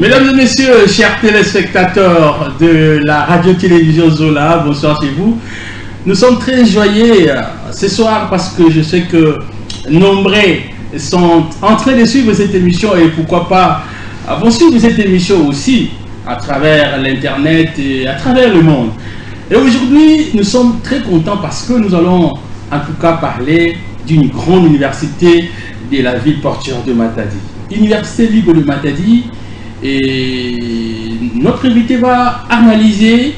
Mesdames et messieurs, chers téléspectateurs de la radio-télévision Zola, bonsoir chez vous. Nous sommes très joyeux ce soir parce que je sais que nombreux sont en train de suivre cette émission et pourquoi pas vont suivre cette émission aussi à travers l'internet et à travers le monde. Et aujourd'hui, nous sommes très contents parce que nous allons en tout cas parler d'une grande université de la ville portuaire de Matadi. Université libre de Matadi. Et notre invité va analyser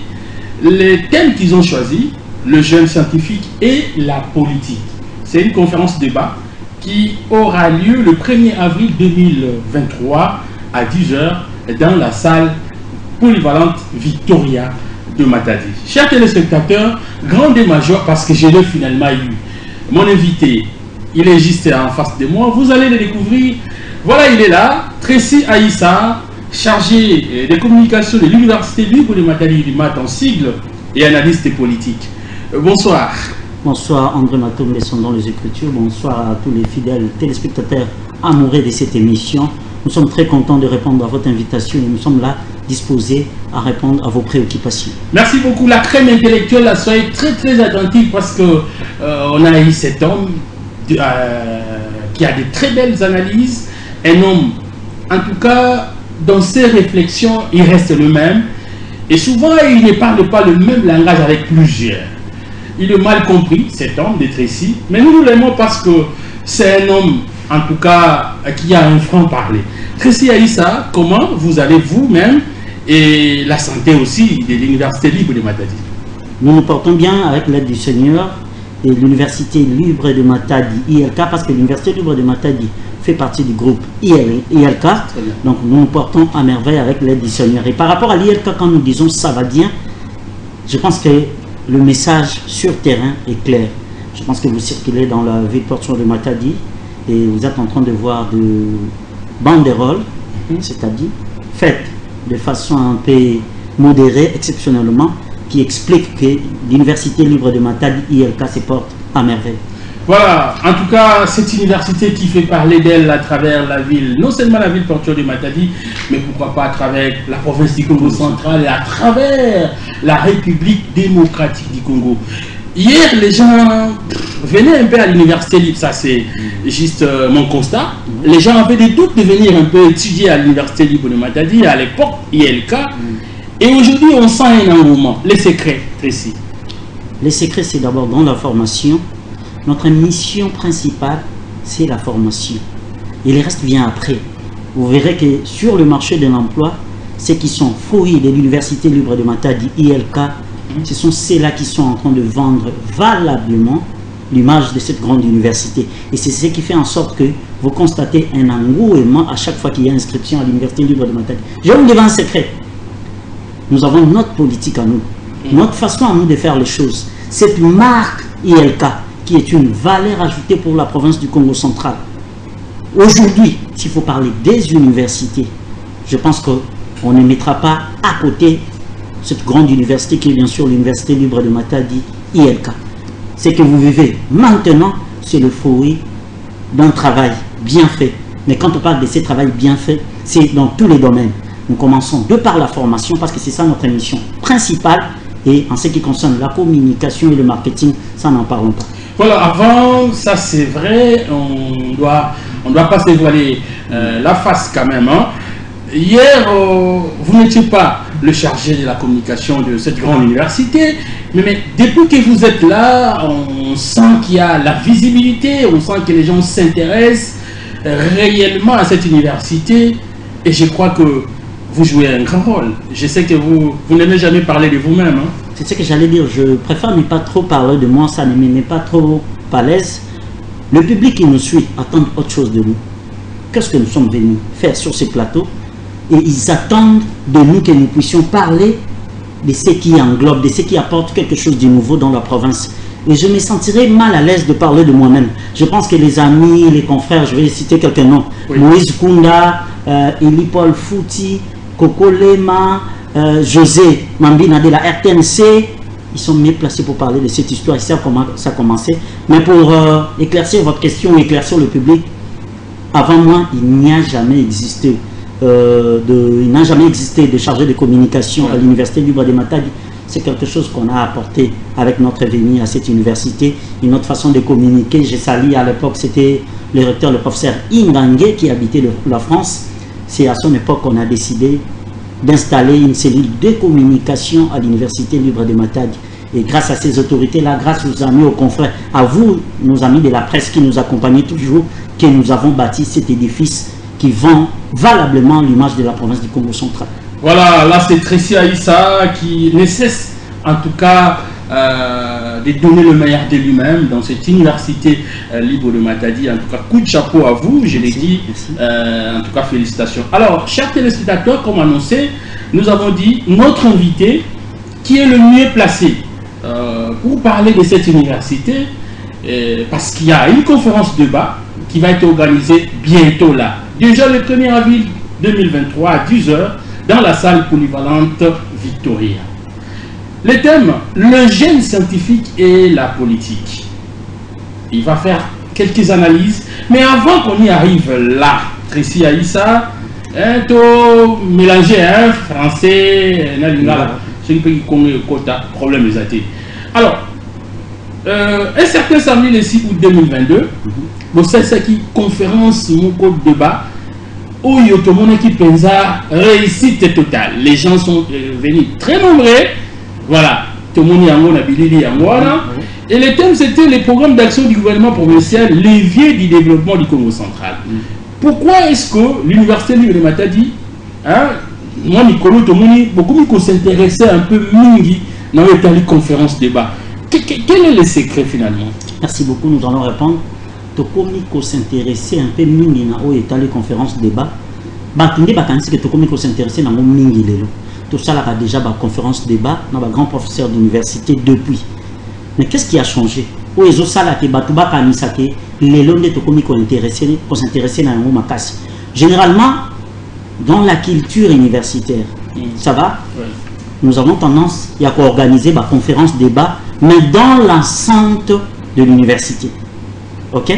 les thèmes qu'ils ont choisis, le jeune scientifique et la politique. C'est une conférence débat qui aura lieu le 1er avril 2023 à 10h dans la salle polyvalente Victoria de Matadi. Chers téléspectateurs, grand et major parce que je l'ai finalement eu. Mon invité, il est juste en face de moi. Vous allez le découvrir. Voilà, il est là. Tracy Aïssa, chargé des communications de l'Université libre de Matadi du Mat en sigle et analyste politique. Bonsoir. Bonsoir André Matoum, descendant les Écritures. Bonsoir à tous les fidèles téléspectateurs amoureux de cette émission. Nous sommes très contents de répondre à votre invitation et nous sommes là disposés à répondre à vos préoccupations. Merci beaucoup. La crème intellectuelle, là, soyez très attentifs parce que on a eu cet homme qui a de très belles analyses. Un homme, en tout cas, dans ses réflexions, il reste le même. Et souvent, il ne parle pas le même langage avec plusieurs. Il est mal compris, cet homme de Tracy. Mais nous l'aimons parce que c'est un homme, en tout cas, qui a un franc-parler. Tracy Aïssa, comment vous allez vous-même et la santé aussi de l'Université libre de Matadi? Nous nous portons bien avec l'aide du Seigneur et l'Université libre de Matadi, ILK, parce que l'Université libre de Matadi fait partie du groupe ILK. Donc nous nous portons à merveille avec l'aide du Seigneur. Et par rapport à l'ILK, quand nous disons ça va bien, je pense que le message sur terrain est clair. Je pense que vous circulez dans la ville portuaire de Matadi et vous êtes en train de voir de banderoles, c'est-à-dire faites de façon un peu modérée, exceptionnellement, qui explique que l'Université libre de Matadi, ILK, se porte à merveille. Voilà, en tout cas, cette université qui fait parler d'elle à travers la ville, non seulement la ville portuaire de Matadi, mais pourquoi pas à travers la province du Congo central et à travers la République démocratique du Congo. Hier, les gens venaient un peu à l'université libre, ça c'est juste mon constat. Les gens avaient des doutes de venir un peu étudier à l'université libre de Matadi, à l'époque ILK. Et aujourd'hui, on sent un engouement. Les secrets, Tracy. Les secrets, c'est d'abord dans la formation. Notre mission principale, c'est la formation. Et le reste vient après. Vous verrez que sur le marché de l'emploi, ceux qui sont fruits de l'Université libre de Matadi, ILK, ce sont ceux-là qui sont en train de vendre valablement l'image de cette grande université. Et c'est ce qui fait en sorte que vous constatez un engouement à chaque fois qu'il y a inscription à l'Université libre de Matadi. Je vous dis un secret. Nous avons notre politique à nous, notre façon à nous de faire les choses. Cette marque ILK, qui est une valeur ajoutée pour la province du Congo central. Aujourd'hui, s'il faut parler des universités, je pense qu'on ne mettra pas à côté cette grande université qui est bien sûr l'Université libre de Matadi, ILK. Ce que vous vivez maintenant, c'est le fruit d'un travail bien fait. Mais quand on parle de ce travail bien fait, c'est dans tous les domaines. Nous commençons de par la formation, parce que c'est ça notre mission principale. Et en ce qui concerne la communication et le marketing, ça n'en parlons pas. Voilà, avant, ça c'est vrai, on doit pas se voiler la face quand même. Hein. Hier, vous n'étiez pas le chargé de la communication de cette grande université, mais depuis que vous êtes là, on sent qu'il y a la visibilité, on sent que les gens s'intéressent réellement à cette université, et je crois que vous jouez un grand rôle. Je sais que vous n'aimez jamais parler de vous-même. Hein. C'est ce que j'allais dire. Je préfère ne pas trop parler de moi. Ça ne me met pas trop à l'aise. Le public qui nous suit attend autre chose de nous. Qu'est-ce que nous sommes venus faire sur ces plateaux? Et ils attendent de nous que nous puissions parler de ce qui englobe, de ce qui apporte quelque chose de nouveau dans la province. Et je me sentirais mal à l'aise de parler de moi-même. Je pense que les amis, les confrères, je vais citer quelques noms. Oui. Moïse Kunda, Eli Paul Fouti, Coco Lema, José Mambina de la RTNC, ils sont mieux placés pour parler de cette histoire. Ils savent comment ça a commencé. Mais pour éclaircir votre question, éclaircir le public, avant moi, il n'y a jamais existé il n'a jamais existé de chargé de communication à l'université libre de Matadi. C'est quelque chose qu'on a apporté avec notre venue à cette université, une autre façon de communiquer. J'ai sali à l'époque, c'était le recteur, le professeur Ingangue, qui habitait la France. C'est à son époque qu'on a décidé d'installer une cellule de communication à l'université libre de Matadi. Et grâce à ces autorités-là, grâce aux amis, aux confrères, à vous, nos amis de la presse qui nous accompagnent toujours, que nous avons bâti cet édifice qui vend valablement l'image de la province du Congo central. Voilà, là c'est Tracy Aïssa qui ne cesse en tout cas de donner le meilleur de lui-même dans cette université libre de Matadi. En tout cas, coup de chapeau à vous, je l'ai dit. En tout cas, félicitations. Alors, chers téléspectateurs, comme annoncé, nous avons dit notre invité qui est le mieux placé pour parler de cette université, parce qu'il y a une conférence débat qui va être organisée bientôt là. Déjà le 1er avril 2023 à 10 h dans la salle polyvalente Victoria. Le thème, le génie scientifique et la politique. Il va faire quelques analyses, mais avant qu'on y arrive là, Tracy Aïssa, mélanger français, c'est un pays qui connaît le problème des athées. Alors, un certain samedi le 6 août 2022, c'est qui conférence mon code débat où il y a tout le monde qui pense réussite totale. Les gens sont venus très nombreux. Voilà, tout le monde a bilili et le thème c'était les programmes d'action du gouvernement provincial, levier du développement du Congo central. Pourquoi est-ce que l'université libre de Matadi, moi Nicolas, tout le monde beaucoup s'intéressait un peu mingi dans les conférences débat. Quel est le secret finalement? Merci beaucoup, nous allons répondre. Tokomiko s'intéresser un peu mingi dans les conférences débat. Bakinde bakanisi que Tokomiko s'intéresser dans mingi lelo. Tout ça là a déjà la conférence débat dans le grand professeur d'université depuis. Mais qu'est-ce qui a changé? Au ezo sala ke batuba kanisa ke lelo ne Tokomiko intéressé pour s'intéresser dans le makasi. Généralement dans la culture universitaire, ça va? Nous avons tendance à organiser la conférence débat, mais dans l'enceinte de l'université. Ok?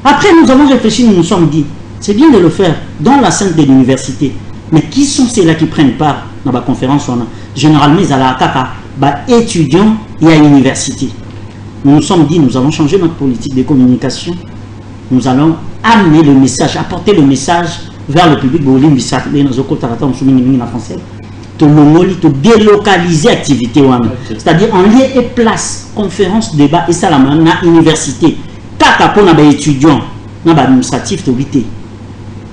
Après, nous avons réfléchi, nous nous sommes dit, c'est bien de le faire dans l'enceinte de l'université, mais qui sont ceux-là qui prennent part dans la conférence? Généralement, ils sont étudiants et à l'université. Nous nous sommes dit, nous allons changer notre politique de communication, nous allons amener le message, apporter le message vers le public, de délocaliser l'activité. C'est-à-dire en lien et place, conférence, débat et ça la université. Étudiants, administratif,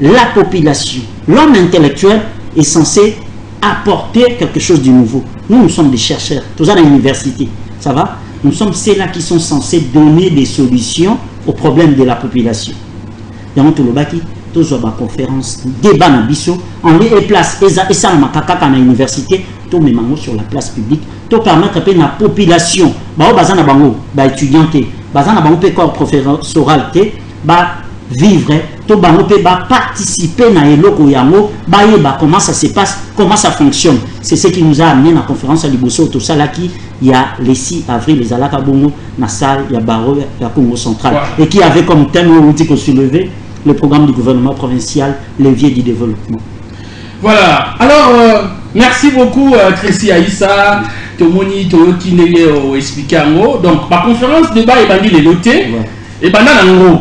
la population, l'homme intellectuel est censé apporter quelque chose de nouveau. Nous sommes des chercheurs, tous à l'université, ça va? Nous sommes ceux-là qui sont censés donner des solutions aux problèmes de la population. Dans tout le baki, tous la conférence, débat na biso, en lieu et place, et ça na l'université, tout mes mango sur la place publique, tout permettre à la population, bazana bango, étudianté, bazana bango pe corps professoral té, vivre, tout bango pe participer na eloko yango, comment ça se passe, comment ça fonctionne. C'est ce qui nous a amené dans la conférence à Liboso, tout ça là qui il y a le 6 avril les alaka bongo na salle ya baro ya Congo central et qui avait comme thème où on soulever le programme du gouvernement provincial, levier du développement. Voilà, alors merci beaucoup Tracy Aïssa, Tomoni, Toyoki Nele expliqué en gros. Donc, ma conférence débat est bandit les notés et bandit en gros.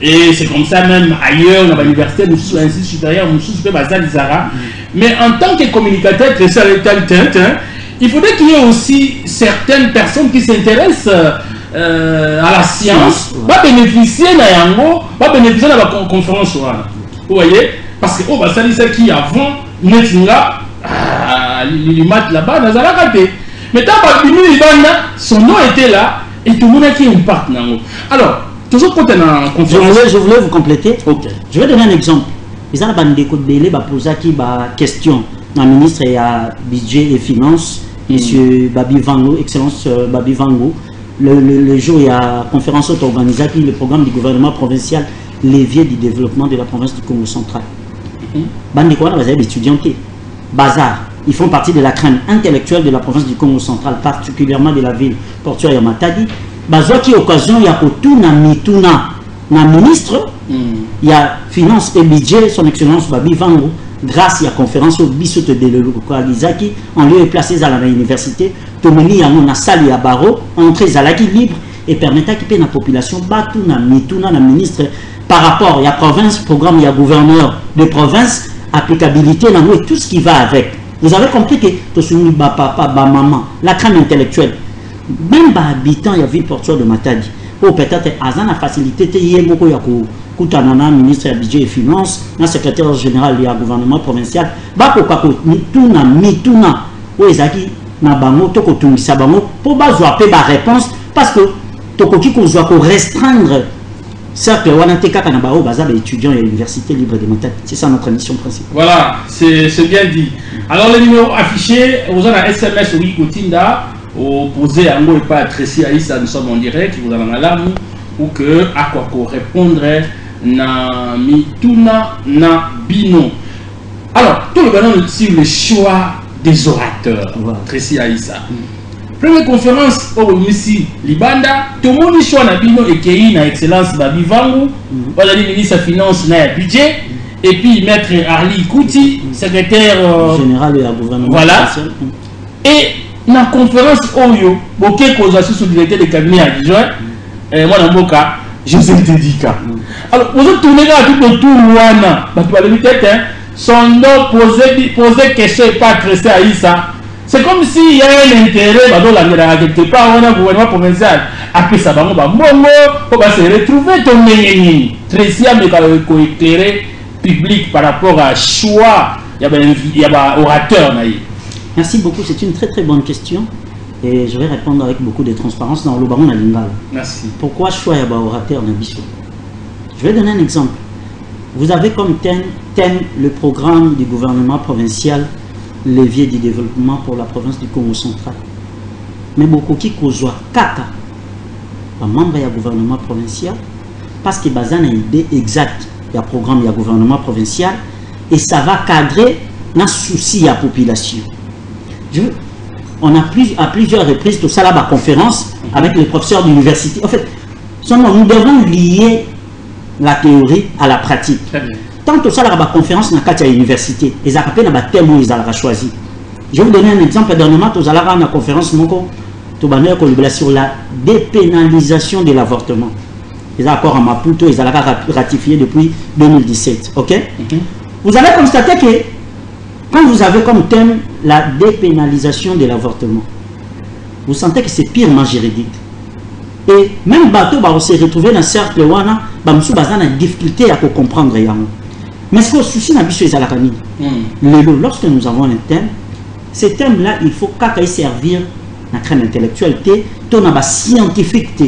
Et c'est comme ça même ailleurs, dans l'université, nous sommes ainsi supérieur, nous sommes basal Zara. Mais en tant que communicateur, il faudrait qu'il y ait aussi certaines personnes qui s'intéressent à la science, va bénéficier va bénéficier de la conférence. Vous voyez? Parce que c'est qui avant, l'image là-bas, nous allons rater. Mais tant que son nom était là, et tout le monde a qui impacte. Alors, toujours quand on est en conférence. Je voulais vous compléter. Okay. Je vais donner un exemple. Ils ont posé une question au ministre et à budget et finances, M. Babi Vango, Excellence Babi Vango. Le jour, il y a une conférence organisée qui le programme du gouvernement provincial, levier du développement de la province du Congo central. Étudiants, bazar, ils font partie de la crème intellectuelle de la province du Congo central, particulièrement de la ville portuaire de Matadi. Bazar qui occasion, il y a na ministre, il y a finance et budget, son excellence Babi Vango, grâce à la conférence au biso de délocalisaki, on lui est placé à l'université, Tomoni a mon salle à barreau, entrée zalaki libre et permettant qu'il la population batuna mituna la ministre par rapport à la province, programme il y a gouverneur de province, applicabilité dans nous et tout ce qui va avec. Vous avez compris que tout ce qui va papa, ba maman, la crème intellectuelle, même les habitants de la ville portuaire de Matadi, ou peut-être à la facilité, il y a beaucoup de ministre du budget et finances, le secrétaire général du gouvernement provincial, mituna ou ezaki na bango toko tungisa bango pour bazwa pe ba réponse parce que tokoki kozwa ko restreindre cercle wana te kaka na bao baza ba étudiants à l'université libre de Matadi. C'est ça notre mission principale. Voilà, c'est bien dit. Alors le numéro affiché, vous avez un SMS oui Kotinda opposé à moi et pas à Tracy Aïssa, nous sommes en direct, vous avez un alarme ou que à quoi qu'on répondrait na mituna na bino. Alors tout le ballon sur le choix des orateurs. Voilà. Tracy Aïssa. Première conférence au Missi Libanda, tout le monde choix na bino et qui na excellence Babi Vangu, voilà le ministre des Finances na budget et puis maître Arli Kouti, secrétaire général du gouvernement. Voilà. Et na conférence Oyo, Boké Kozasu sous directeur de cabinet adjoint, moi dans mon cas, José Dédica. Alors, vous êtes tourné là tout autour Wana, son nom posé question et pas Tracy Aïssa. C'est comme s'il y a un intérêt dans la quelque part, on a un gouvernement provincial. Après ça, on va se retrouver ton néni. Tracy a éclairé public par rapport à choix. Il y a un orateur. Merci beaucoup, c'est une très très bonne question. Et je vais répondre avec beaucoup de transparence dans le baron Lingala. Merci. Pourquoi choix un orateur Nabiso? Je vais donner un exemple. Vous avez comme thème le programme du gouvernement provincial levier du développement pour la province du Congo central. Mais beaucoup qui causent kaka, un membre du gouvernement provincial, parce qu'il y a une idée exacte du programme du gouvernement provincial et ça va cadrer dans souci de la population. On a à plusieurs reprises tout ça là, la conférence avec les professeurs d'université. En fait, nous devons lier la théorie à la pratique. Tant que ça là, la conférence dans la université, ils ont appelé un thème où ils ont choisi. Je vais vous donner un exemple. Dernièrement, nous allons avoir une conférence sur la dépénalisation de l'avortement. Ils ont encore en Maputo, ils ont ratifié depuis 2017. Ok? Vous avez constaté que quand vous avez comme thème la dépénalisation de l'avortement, vous sentez que c'est purement juridique. Et même bateau, on s'est retrouvé dans un cercle où on a une difficulté à comprendre. Mais ce que souci n'a pas lorsque nous avons un thème, ce thème-là, il faut qu'il servir à la crème intellectualité, à scientifique.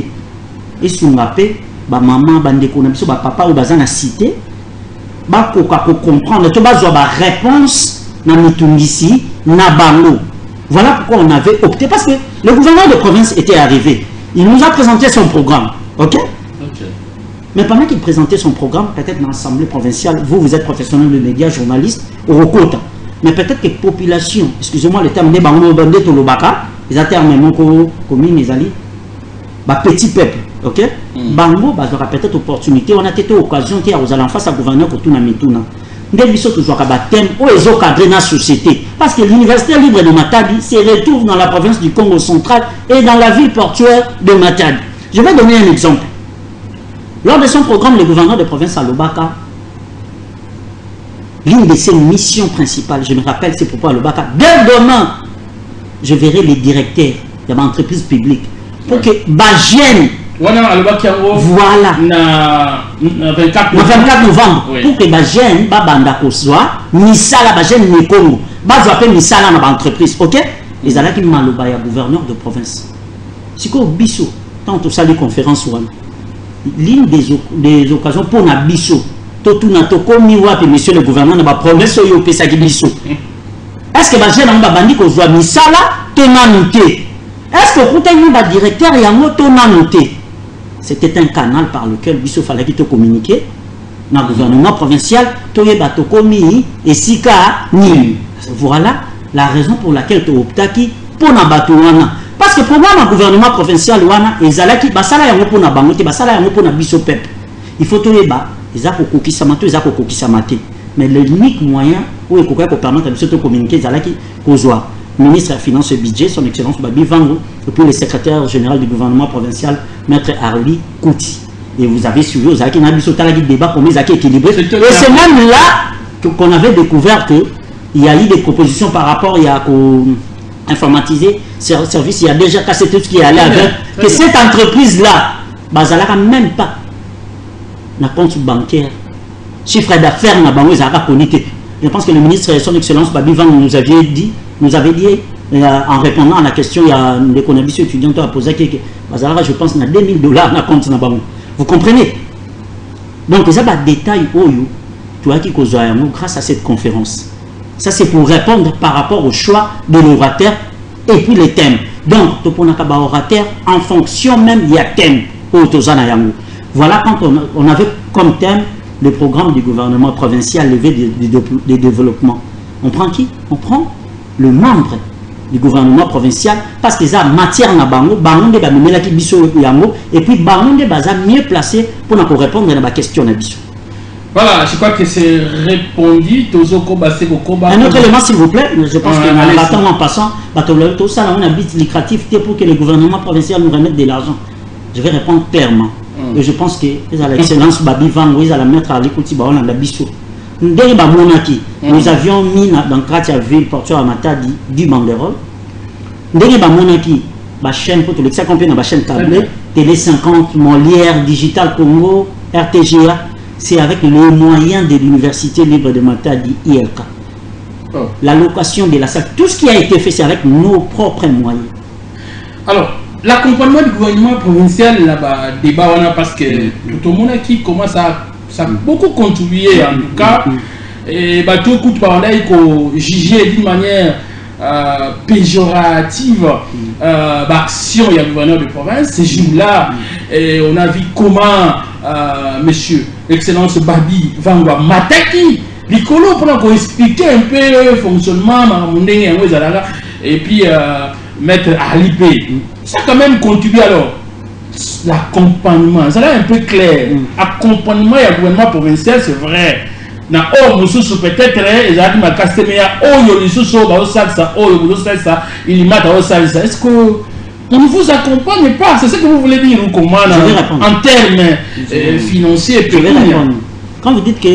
Et si on appelle, maman, papa ou la cité, pour comprendre, tu vas réponse. Voilà pourquoi on avait opté, parce que le gouvernement de province était arrivé. Il nous a présenté son programme. Ok? Mais pendant qu'il présentait son programme, peut-être dans l'Assemblée provinciale, vous êtes professionnel de médias, journaliste, au Rokota. Mais peut-être que la population, excusez-moi le terme, les termes commune, les alliés, petit peuple. Ok? Bango, aura peut-être opportunité, on a peut-être occasion qui a aux allant face à gouverneur Kotuna Mituna. Nous devons toujours avoir un thème où ils ont cadré dans la société. Parce que l'université libre de Matadi se retrouve dans la province du Congo central et dans la ville portuaire de Matadi. Je vais donner un exemple. Lors de son programme, le gouverneur de province à Lobaka, l'une de ses missions principales, je me rappelle, c'est pourquoi à Lobaka, dès demain, je verrai les directeurs de l'entreprise publique pour que Bagène. Voilà. Le 24 novembre. Oui. Pour que les jeunes soient misala bagène ne Congo. Bazo appelle misala dans l'entreprise. Ok? Les ala qui maloba ya gouverneur de province. Si ko biso tant tout ça les conférences l'une des occasions pour na biso tout na to komi wapi monsieur le gouverneur na ba province yo pesa ki biso. Est-ce que bagène na bandi ko zwa misala to na noté? Est-ce que pour te directeur yango to na noté? C'était un canal par lequel il fallait qu'il te communique dans le gouvernement provincial. Et Sika ni. Voilà la raison pour laquelle tu optes pour Nabatouana. Parce que pour moi, le gouvernement provincial, il y a il faut que mais l'unique moyen où il faut permettre de communiquer le ministre des Finances et Budget, son Excellence Babi Vango, et puis le secrétaire général du gouvernement provincial, Maître Arli Kouti. Et vous avez suivi aux Aki débat pour les Aki équilibrés. Et c'est même là qu'on avait découvert qu'il y a eu des propositions par rapport à informatiser service. Il y a déjà cassé tout ce qui est allé avec. Que cette entreprise-là, Bazalaka même pas un compte bancaire. Chiffre d'affaires, je pense que le ministre de son Excellence Babi Vango nous avait dit en répondant à la question, il y a des connaissances étudiants qui ont posé que je pense qu'il y a $2000 dans le compte. Vous comprenez? Donc, il y a des détails grâce à cette conférence. Ça, c'est pour répondre par rapport au choix de l'orateur et puis les thèmes. Donc, orateur, en fonction même, il y a thème. Voilà quand on avait comme thème le programme du gouvernement provincial levé de développement. On prend qui? On prend le membre du gouvernement provincial parce qu'ils ont matière na bango, bango de bamela ki biso yango et puis bango de baza mieux placé pour répondre à la question na biso. Voilà, je crois que c'est répondu. Un autre élément, s'il vous plaît, je pense que l'attend en passant, tout ça, on a un but lucratif pour que le gouvernement provincial nous remette de l'argent. Je vais répondre clairement. Et je pense que l'excellence Babi Vango, ils allaient mettre à l'écoute de biso. Nous avions mis dans Kratia Ville, portuaire à Matadi, du banderole. Nous avons la chaîne pour tout le monde, la chaîne câblée, Télé 50, Molière, Digital Congo, RTGA. C'est avec les moyens de l'Université libre de Matadi, ILK. L'allocation de la salle, tout ce qui a été fait, c'est avec nos propres moyens. Alors, l'accompagnement du gouvernement provincial, là-bas, débat, on a parce que tout le monde qui commence à ça a beaucoup contribué en tout cas. Et tout le coup parler qu'on jugeait d'une manière péjorative l'action du gouverneur de province. Ces jours-là, on a vu comment monsieur l'excellence Babi Vango Mataki Nicolo pour qu'on explique un peu le fonctionnement et puis mettre à l'IP. Ça a quand même contribué alors. L'accompagnement, ça là un peu clair. Accompagnement et gouvernement provincial, c'est vrai. Na peut-être ils ont dit ma castemeya il m'a est-ce que on ne vous accompagne pas? C'est ce que vous voulez dire ou comment en termes financiers et quand vous dites que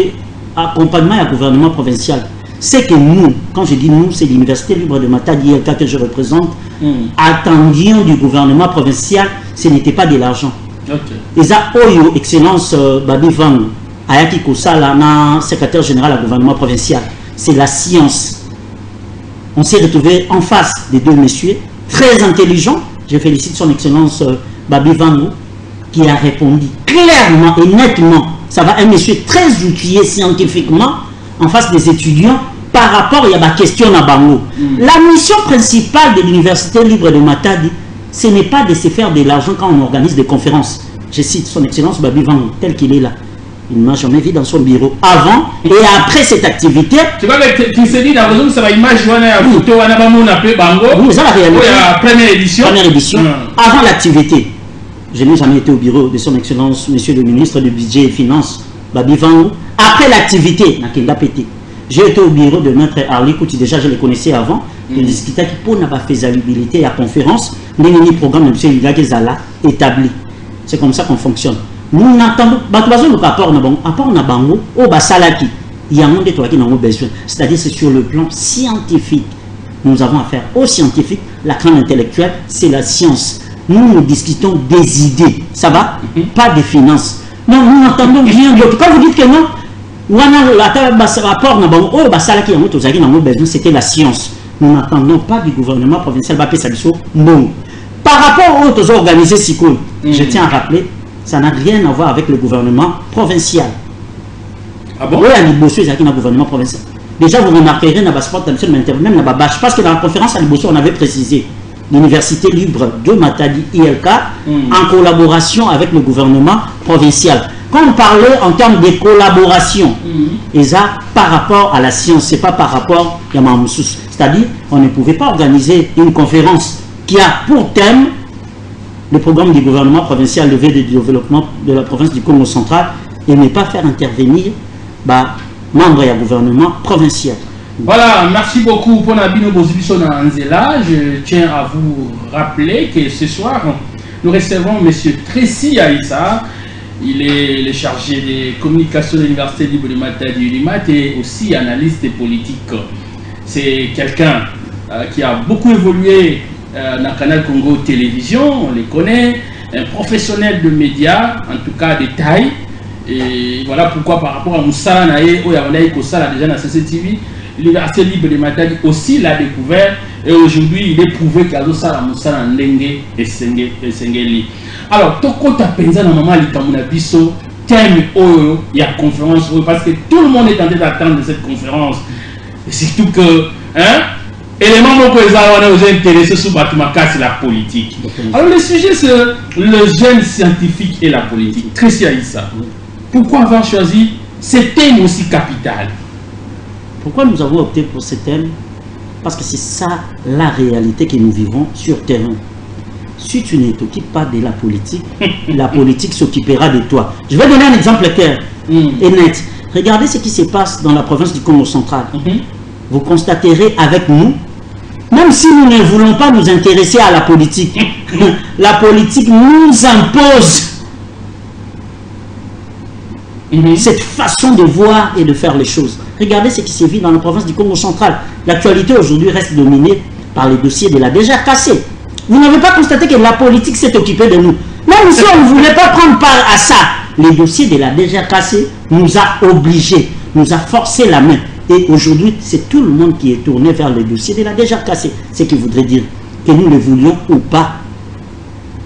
accompagnement et gouvernement provincial, c'est que nous, quand je dis nous, c'est l'Université libre de Matadi que je représente, attendions du gouvernement provincial, ce n'était pas de l'argent. Et ça, excellence Babi Vango, Ayaki Kosala, secrétaire général du gouvernement provincial, c'est la science. On s'est retrouvé en face des deux messieurs, très intelligents. Je félicite son excellence Babi Vango, qui a répondu clairement et nettement. Ça va, un monsieur très outillé scientifiquement, en face des étudiants, par rapport à la question à Bango. La mission principale de l'Université libre de Matadi, ce n'est pas de se faire de l'argent quand on organise des conférences. Je cite son excellence Babi Vango, tel qu'il est là. Il ne m'a jamais vu dans son bureau avant et après cette activité. Tu vois, tu sais dit, la raison que ça va imaginer un photo, Bango. Oui, c'est la réalité. La première édition. Première édition. Avant l'activité, je n'ai jamais été au bureau de son excellence, monsieur le ministre du Budget et Finances, Babi Vango. Après l'activité, j'ai été au bureau de Maître Arli Kouti, déjà je le connaissais avant, il discutait pour la faisabilité et la conférence, les mini-programmes de M. Yugagezala établis. C'est comme ça qu'on fonctionne. Nous n'attendons pas le rapport na bango au basalaki. Il y a un monde de toi qui n'a pas besoin. C'est-à-dire c'est sur le plan scientifique. Nous avons affaire aux scientifiques. La crâne intellectuelle, c'est la science. Nous discutons des idées. Ça va? Pas des finances. Non, nous n'entendons rien d'autre. Quand vous dites que non, c'était la science. Nous n'attendons pas du gouvernement provincial. Non. Par rapport aux autres organisés, je tiens à rappeler, ça n'a rien à voir avec le gouvernement provincial. Ah bon? Oui, il y a des bosses qui ont le gouvernement provincial. Déjà, vous remarquerez, même dans la parce que dans la conférence à Libosso, on avait précisé l'Université libre de Matadi, ILK, en collaboration avec le gouvernement provincial. Quand on parlait en termes de collaboration, et ça, par rapport à la science, c'est pas par rapport à Yamamoussous. C'est-à-dire, on ne pouvait pas organiser une conférence qui a pour thème le programme du gouvernement provincial levé de développement de la province du Congo central et ne pas faire intervenir membres du gouvernement provincial. Voilà, merci beaucoup pour Nabino Bozibiso Nanzela. Je tiens à vous rappeler que ce soir, nous recevons M. Tracy Aïssa. Il est le chargé des communications de l'Université libre de Matadi Unimat et aussi analyste politique. C'est quelqu'un qui a beaucoup évolué dans le canal Congo Télévision, on les connaît, un professionnel de médias, en tout cas de taille. Et voilà pourquoi par rapport à Moussa Naé, Oyabanaï Kossala déjà dans CCTV, l'Université libre de Matadi aussi l'a découvert et aujourd'hui il est prouvé qu'il y a Moussa Ndenge et Sengeli. Alors, Toko Tapenza na maman Likamuna Biso, thème Oyo, il y a conférence Oyo, parce que tout le monde est en train d'attendre cette conférence. Et surtout que, élément que on est intéressé sur Batumakasi, la politique. Alors, le sujet c'est le jeune scientifique et la politique. Tracy Aïssa, pourquoi avoir choisi ce thème aussi capital? Pourquoi nous avons opté pour ce thème? Parce que c'est ça la réalité que nous vivons sur terrain. Si tu ne t'occupes pas de la politique s'occupera de toi. Je vais donner un exemple clair et net. Regardez ce qui se passe dans la province du Congo central. Vous constaterez avec nous, même si nous ne voulons pas nous intéresser à la politique nous impose cette façon de voir et de faire les choses. Regardez ce qui se vit dans la province du Congo central. L'actualité aujourd'hui reste dominée par les dossiers de la DGRKC. Vous n'avez pas constaté que la politique s'est occupée de nous. Même si on ne voulait pas prendre part à ça, les dossiers de la DGRKC nous a obligés, nous a forcé la main. Et aujourd'hui, c'est tout le monde qui est tourné vers les dossiers de la DGRKC. Ce qui voudrait dire que nous le voulions ou pas,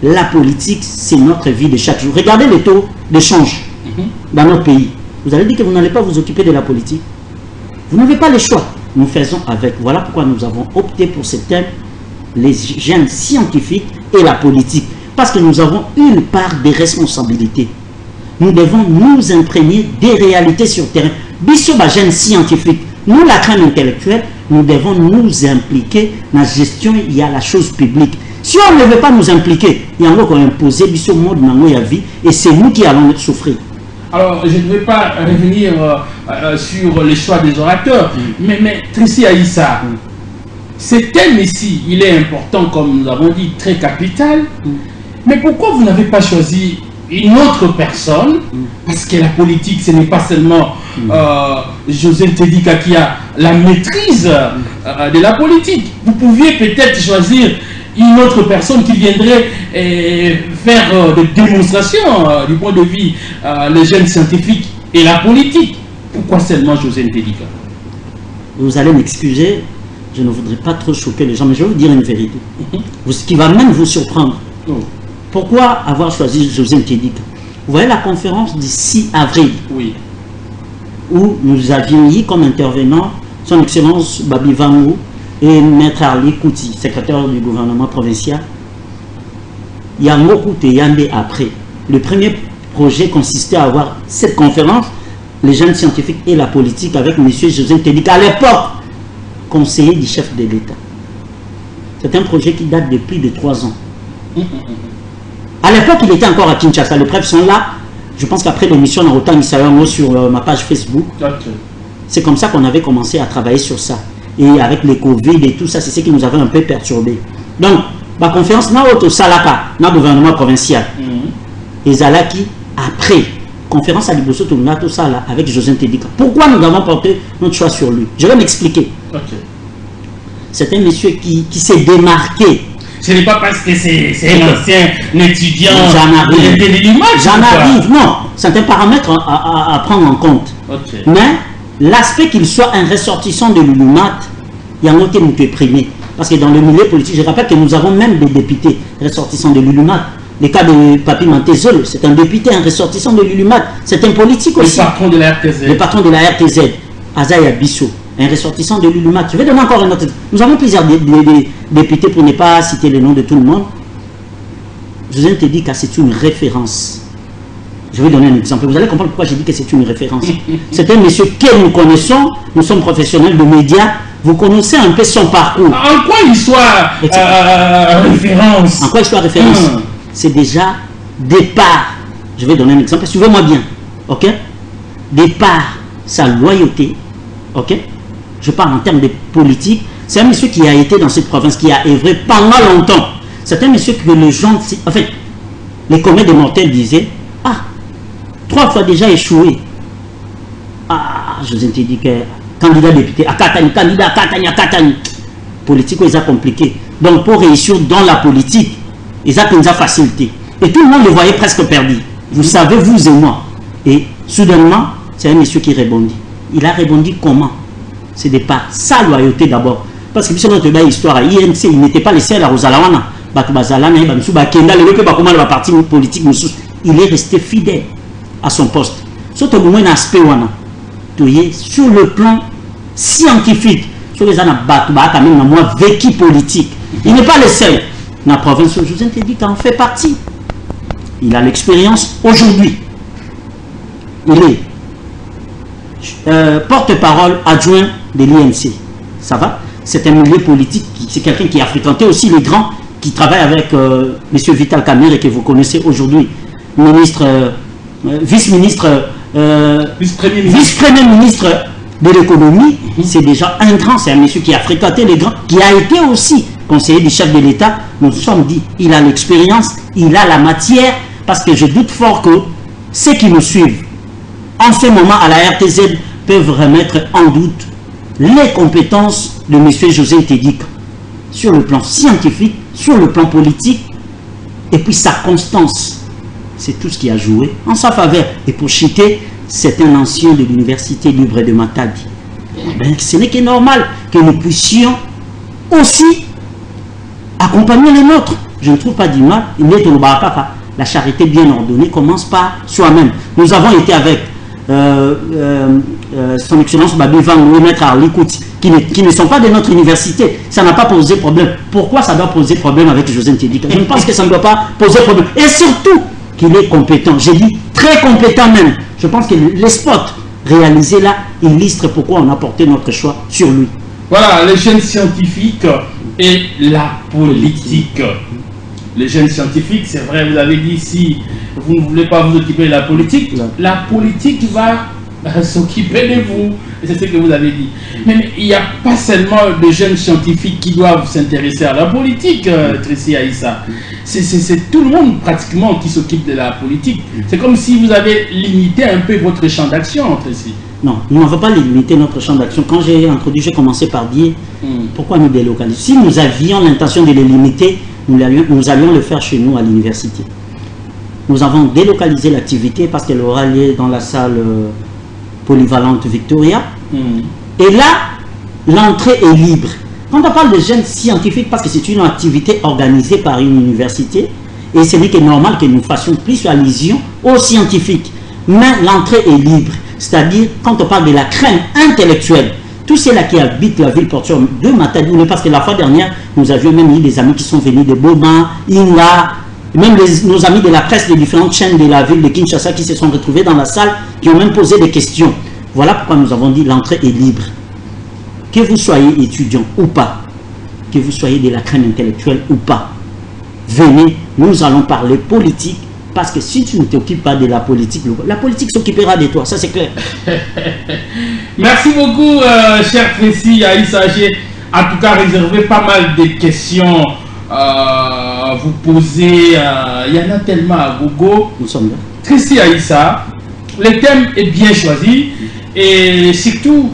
la politique, c'est notre vie de chaque jour. Regardez les taux d'échange dans notre pays. Vous allez dire que vous n'allez pas vous occuper de la politique. Vous n'avez pas le choix. Nous faisons avec. Voilà pourquoi nous avons opté pour ce thème, les jeunes scientifiques et la politique. Parce que nous avons une part de responsabilité. Nous devons nous imprégner des réalités sur le terrain. Bissoba jeunes scientifiques, nous la crème intellectuelle, nous devons nous impliquer dans la gestion, il y a la chose publique. Si on ne veut pas nous impliquer, il y a encore imposé Bisso mode dans notre vie et c'est nous qui allons souffrir. Alors, je ne vais pas revenir sur les choix des orateurs, mais Tracy Aïssa, ce thème ici, il est important, comme nous avons dit, très capital. Mais pourquoi vous n'avez pas choisi une autre personne? Parce que la politique, ce n'est pas seulement José Tedika qui a la maîtrise de la politique. Vous pouviez peut-être choisir une autre personne qui viendrait faire des démonstrations du point de vue les jeunes scientifiques et la politique. Pourquoi seulement José Tedika? Vous allez m'excuser, je ne voudrais pas trop choquer les gens, mais je vais vous dire une vérité. Ce qui va même vous surprendre. Pourquoi avoir choisi José Tedika? Vous voyez la conférence du 6 avril, où nous avions eu comme intervenant son Excellence Babi Vangou et Maître Arli Kouti, secrétaire du gouvernement provincial. Yango Kouté Yande après. Le premier projet consistait à avoir cette conférence, les jeunes scientifiques et la politique, avec M. José Tedika, à l'époque conseiller du chef de l'État. C'est un projet qui date de plus de 3 ans. À l'époque, il était encore à Kinshasa. Les preuves sont là. Je pense qu'après l'émission, on a autant mis sur ma page Facebook. C'est comme ça qu'on avait commencé à travailler sur ça. Et avec les Covid et tout ça, c'est ce qui nous avait un peu perturbé. Donc, la conférence n'a autre salapa, dans le gouvernement provincial. Et Zalaki, après, conférence à Liboso Tonato Sala avec José Tedika. Pourquoi nous avons porté notre choix sur lui? Je vais m'expliquer. C'est un monsieur qui s'est démarqué. Ce n'est pas parce que c'est un ancien étudiant. J'en arrive. Non, c'est un paramètre à prendre en compte. Mais l'aspect qu'il soit un ressortissant de l'UNUMAT, il y a un autre qui est primé. Parce que dans le milieu politique, je rappelle que nous avons même des députés ressortissants de l'UNUMAT. Le cas de Papi Mantezol, c'est un député, un ressortissant de l'UNUMAT. C'est un politique aussi. Le patron de la RTZ. Le patron de la RTZ, Azaïa Bissot, un ressortissant de l'UNUMAT. Je vais donner encore un autre. Nous avons plusieurs députés pour ne pas citer le nom de tout le monde. José Tedika, c'est une référence. Je vais donner un exemple. Vous allez comprendre pourquoi j'ai dit que c'est une référence. C'est un monsieur que nous connaissons. Nous sommes professionnels de médias. Vous connaissez un peu son parcours. En quoi il soit référence? En quoi il soit référence? C'est déjà départ. Je vais donner un exemple. Suivez-moi bien. Ok? Départ, sa loyauté. Ok? je parle en termes de politique, c'est un monsieur qui a été dans cette province, qui a œuvré pendant longtemps. C'est un monsieur que les gens, en fait, les communs des mortels disaient, ah, 3 fois déjà échoué. Ah, je vous ai dit que candidat député, à Katani, candidat à Katani. Politique, ils ont compliqué. Donc pour réussir dans la politique, ils ont une facilité. Et tout le monde le voyait presque perdu. Vous savez, vous et moi. Et soudainement, c'est un monsieur qui rebondit. Il a rebondi comment? C'est de par sa loyauté d'abord. Parce que si notre histoire, INC, il n'était pas le seul à Rosalawana. Il est resté fidèle à son poste. Surtout un aspect sur le plan scientifique, sur les vécu politique. Il n'est pas le seul. Dans la province, je vous ai dit qu'il en fait partie. Il a l'expérience aujourd'hui. Il est porte-parole adjoint de l'INC. Ça va? C'est un milieu politique, c'est quelqu'un qui a fréquenté aussi les grands, qui travaille avec M. Vital Kamerhe, que vous connaissez aujourd'hui, ministre, vice-ministre, vice-premier ministre de l'économie. C'est déjà un grand, c'est un monsieur qui a fréquenté les grands, qui a été aussi conseiller du chef de l'État. Nous nous sommes dit, il a l'expérience, il a la matière, parce que je doute fort que ceux qui nous suivent en ce moment à la RTZ peuvent remettre en doute les compétences de M. José Tédic sur le plan scientifique, sur le plan politique, et puis sa constance. C'est tout ce qui a joué en sa faveur. Et pour citer, c'est un ancien de l'université libre de Matadi. Ben, ce n'est que normal que nous puissions aussi accompagner les nôtres. Je ne trouve pas d'image. La charité bien ordonnée commence par soi-même. Nous avons été avec son excellence Babi Van ou Maître Arli Kouti, qui ne sont pas de notre université. Ça n'a pas posé problème. Pourquoi ça doit poser problème avec José Tédic? Je pense que ça ne doit pas poser problème. Et surtout qu'il est compétent. J'ai dit très compétent même. Je pense que les spots réalisés là illustrent pourquoi on a porté notre choix sur lui. Voilà, les jeunes scientifiques et la politique. Les jeunes scientifiques, c'est vrai, vous avez dit, si vous ne voulez pas vous occuper de la politique va s'occuper de vous. Et c'est ce que vous avez dit. Mais il n'y a pas seulement de jeunes scientifiques qui doivent s'intéresser à la politique, Tracy Aïssa. C'est tout le monde pratiquement qui s'occupe de la politique. C'est comme si vous avez limité un peu votre champ d'action, Tracy. Non, nous n'avons pas limité notre champ d'action. Quand j'ai introduit, j'ai commencé par dire pourquoi nous délocaliser. Si nous avions l'intention de les limiter, nous allions le faire chez nous à l'université. Nous avons délocalisé l'activité parce qu'elle aura lieu dans la salle polyvalente Victoria. Et là, l'entrée est libre. Quand on parle de jeunes scientifiques, parce que c'est une activité organisée par une université, et ce n'est que normal que nous fassions plus allusion aux scientifiques. Mais l'entrée est libre. C'est-à-dire, quand on parle de la crème intellectuelle, tous ceux-là qui habitent la ville portuaire de Matadi, parce que la fois dernière, nous avions même eu des amis qui sont venus de Boba, Inga, même nos amis de la presse des différentes chaînes de la ville de Kinshasa qui se sont retrouvés dans la salle, qui ont même posé des questions. Voilà pourquoi nous avons dit l'entrée est libre. Que vous soyez étudiant ou pas, que vous soyez de la crème intellectuelle ou pas, venez, nous allons parler politique. Parce que si tu ne t'occupes pas de la politique s'occupera de toi, ça c'est clair. Merci beaucoup, cher Tracy Aïssa. J'ai en tout cas réservé pas mal de questions à vous poser. Il y en a tellement à gogo. Nous sommes là. Tracy Aïssa, le thème est bien choisi et surtout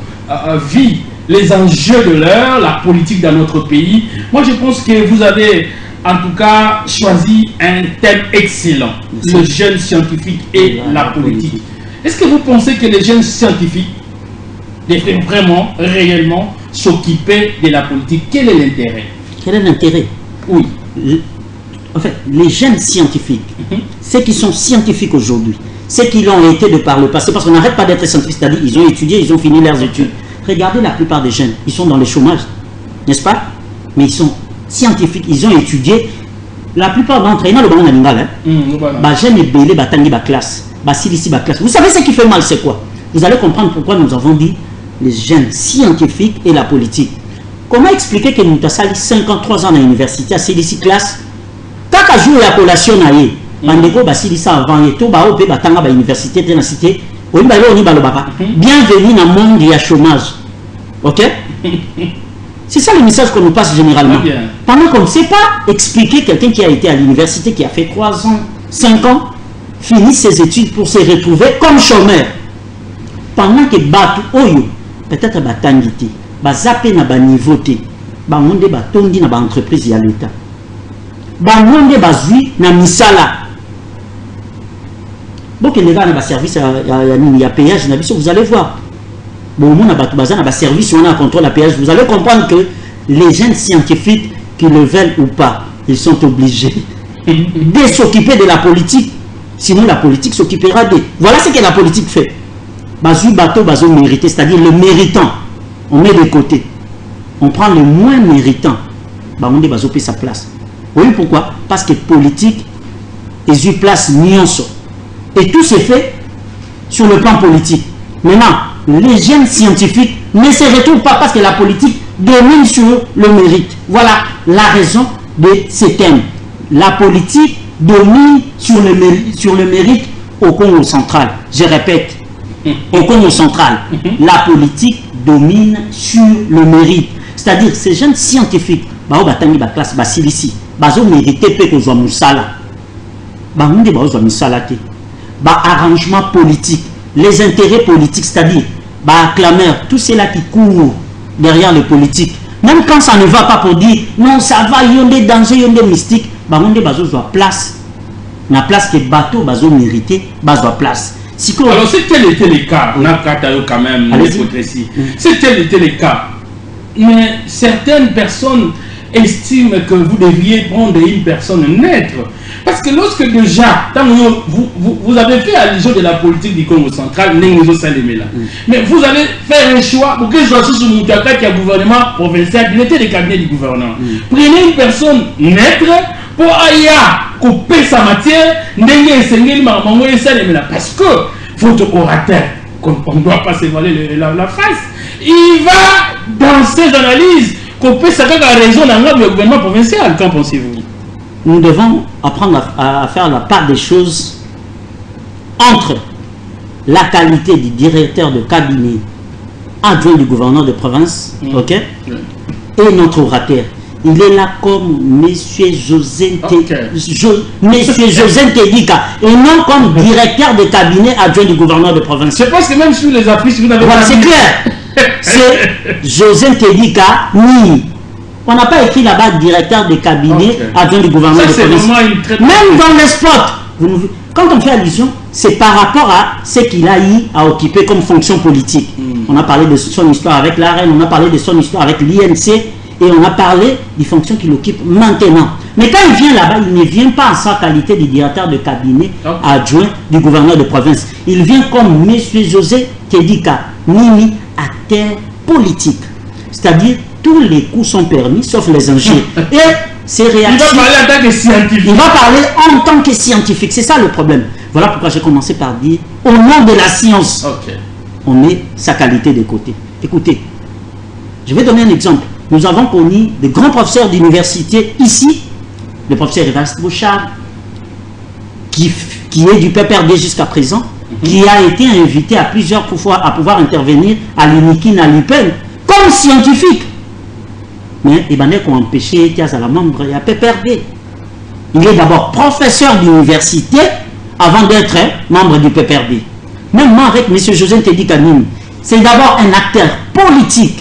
vit les enjeux de l'heure, la politique dans notre pays. Moi je pense que vous avez en tout cas choisi un thème excellent, le jeune scientifique et la politique. Est-ce que vous pensez que les jeunes scientifiques devraient vraiment, réellement s'occuper de la politique? Quel est l'intérêt? Quel est l'intérêt? Oui. En fait, les jeunes scientifiques, ceux qui sont scientifiques aujourd'hui, ceux qui l'ont été de par le passé, parce qu'on n'arrête pas d'être scientifique, c'est-à-dire ils ont étudié, ils ont fini leurs études. Regardez la plupart des jeunes, ils sont dans le chômage, n'est-ce pas? Mais ils sont scientifiques, ils ont étudié. La plupart d'entre eux, le bon animal, classe. Vous savez ce qui fait mal, c'est quoi? Vous allez comprendre pourquoi nous avons dit les jeunes scientifiques et la politique. Comment expliquer que nous avons 53 ans à l'université, à CDC classe? Quand on joue la collation, Mandeko basilisa avant et tout bao pe batanga ba université de la cité. Bienvenue dans le monde du chômage. Ok? C'est ça le message qu'on nous passe généralement. Pendant qu'on ne sait pas expliquer quelqu'un qui a été à l'université, qui a fait 3 ans, 5 ans, finit ses études pour se retrouver comme chômeur. Pendant que Batu Oyo, peut-être Batangiti, Bazapé na ba niveau T, Bamonde Batondi na ba entreprise ya l'État. Bamonde Bazui na misala. Donc les gars na ba service ya péage, vous allez voir. Bon, on a service, on a un contrôle à péage. Vous allez comprendre que les jeunes scientifiques, qui le veulent ou pas, ils sont obligés de s'occuper de la politique. Sinon, la politique s'occupera d'eux. Voilà ce que la politique fait. Bazou bateau, bazou mérité, c'est-à-dire le méritant. On met de côté. On prend le moins méritant. On dit bazou paie sa place. Vous voyez pourquoi? Parce que politique, ils y placent nuance. Et tout se fait sur le plan politique. Maintenant, les jeunes scientifiques ne se retrouvent pas parce que la politique domine sur le mérite. Voilà la raison de ce thème. La politique domine sur le mérite au Congo central. Je répète, au Congo central, la politique domine sur le mérite. C'est-à-dire, ces jeunes scientifiques, classe basilisi, bazo mérité pe ko zo musala. Ba nde bazo musala te. Ba arrangement politique, les intérêts politiques, c'est-à-dire acclameurs, tout cela qui court derrière les politiques. Même quand ça ne va pas pour dire non, ça va, il y a des dangers, il y a des mystiques, on a place. La place que bateau bazo mérité, bazo place. Alors, si tel était le cas, on a quand même l'hypocrisie. Si tel était le cas, mais certaines personnes estiment que vous devriez prendre une personne neutre. Parce que lorsque déjà, vous avez fait allusion de la politique du Congo central, mais vous allez faire un choix pour que je sois sous Moutaka qui est gouvernement provincial, il était le cabinet du gouvernement. Prenez une personne neutre pour couper sa matière, parce que votre orateur, on ne doit pas se voiler la face, il va dans ses analyses couper sa raison dans le gouvernement provincial. Qu'en pensez-vous? Nous devons apprendre à faire la part des choses entre la qualité du directeur de cabinet adjoint du gouverneur de province, ok, et notre orateur. Il est là comme M. José Tedika et non comme directeur de cabinet adjoint du gouverneur de province. Je pense que même sur les affiches, vous avez... Voilà, c'est clair. C'est José Tedika ni. On n'a pas écrit là-bas directeur de cabinet adjoint du gouverneur de province. Même dans les spots, quand on fait allusion, c'est par rapport à ce qu'il a eu à occuper comme fonction politique. On a parlé de son histoire avec la reine, on a parlé de son histoire avec l'INC et on a parlé des fonctions qu'il occupe maintenant. Mais quand il vient là-bas, il ne vient pas en sa qualité de directeur de cabinet adjoint du gouverneur de province. Il vient comme M. José Tedika, Nini, acteur politique. C'est-à-dire, tous les coups sont permis, sauf les injures. Et ces réactions... Il va parler en tant que scientifique. Il va parler en tant que scientifique. C'est ça le problème. Voilà pourquoi j'ai commencé par dire, au nom de la science, on met sa qualité de côté. Écoutez, je vais donner un exemple. Nous avons connu des grands professeurs d'université ici, le professeur Evariste Bouchard, qui est du PPRD jusqu'à présent, qui a été invité à plusieurs fois à pouvoir intervenir à l'UNIKIN, à l'UPEN, comme scientifique. Mais il y a empêché qu'il y a membre de PPRD. Il est d'abord professeur d'université avant d'être membre du PPRD. Même moi avec M. José Tedika Nini, c'est d'abord un acteur politique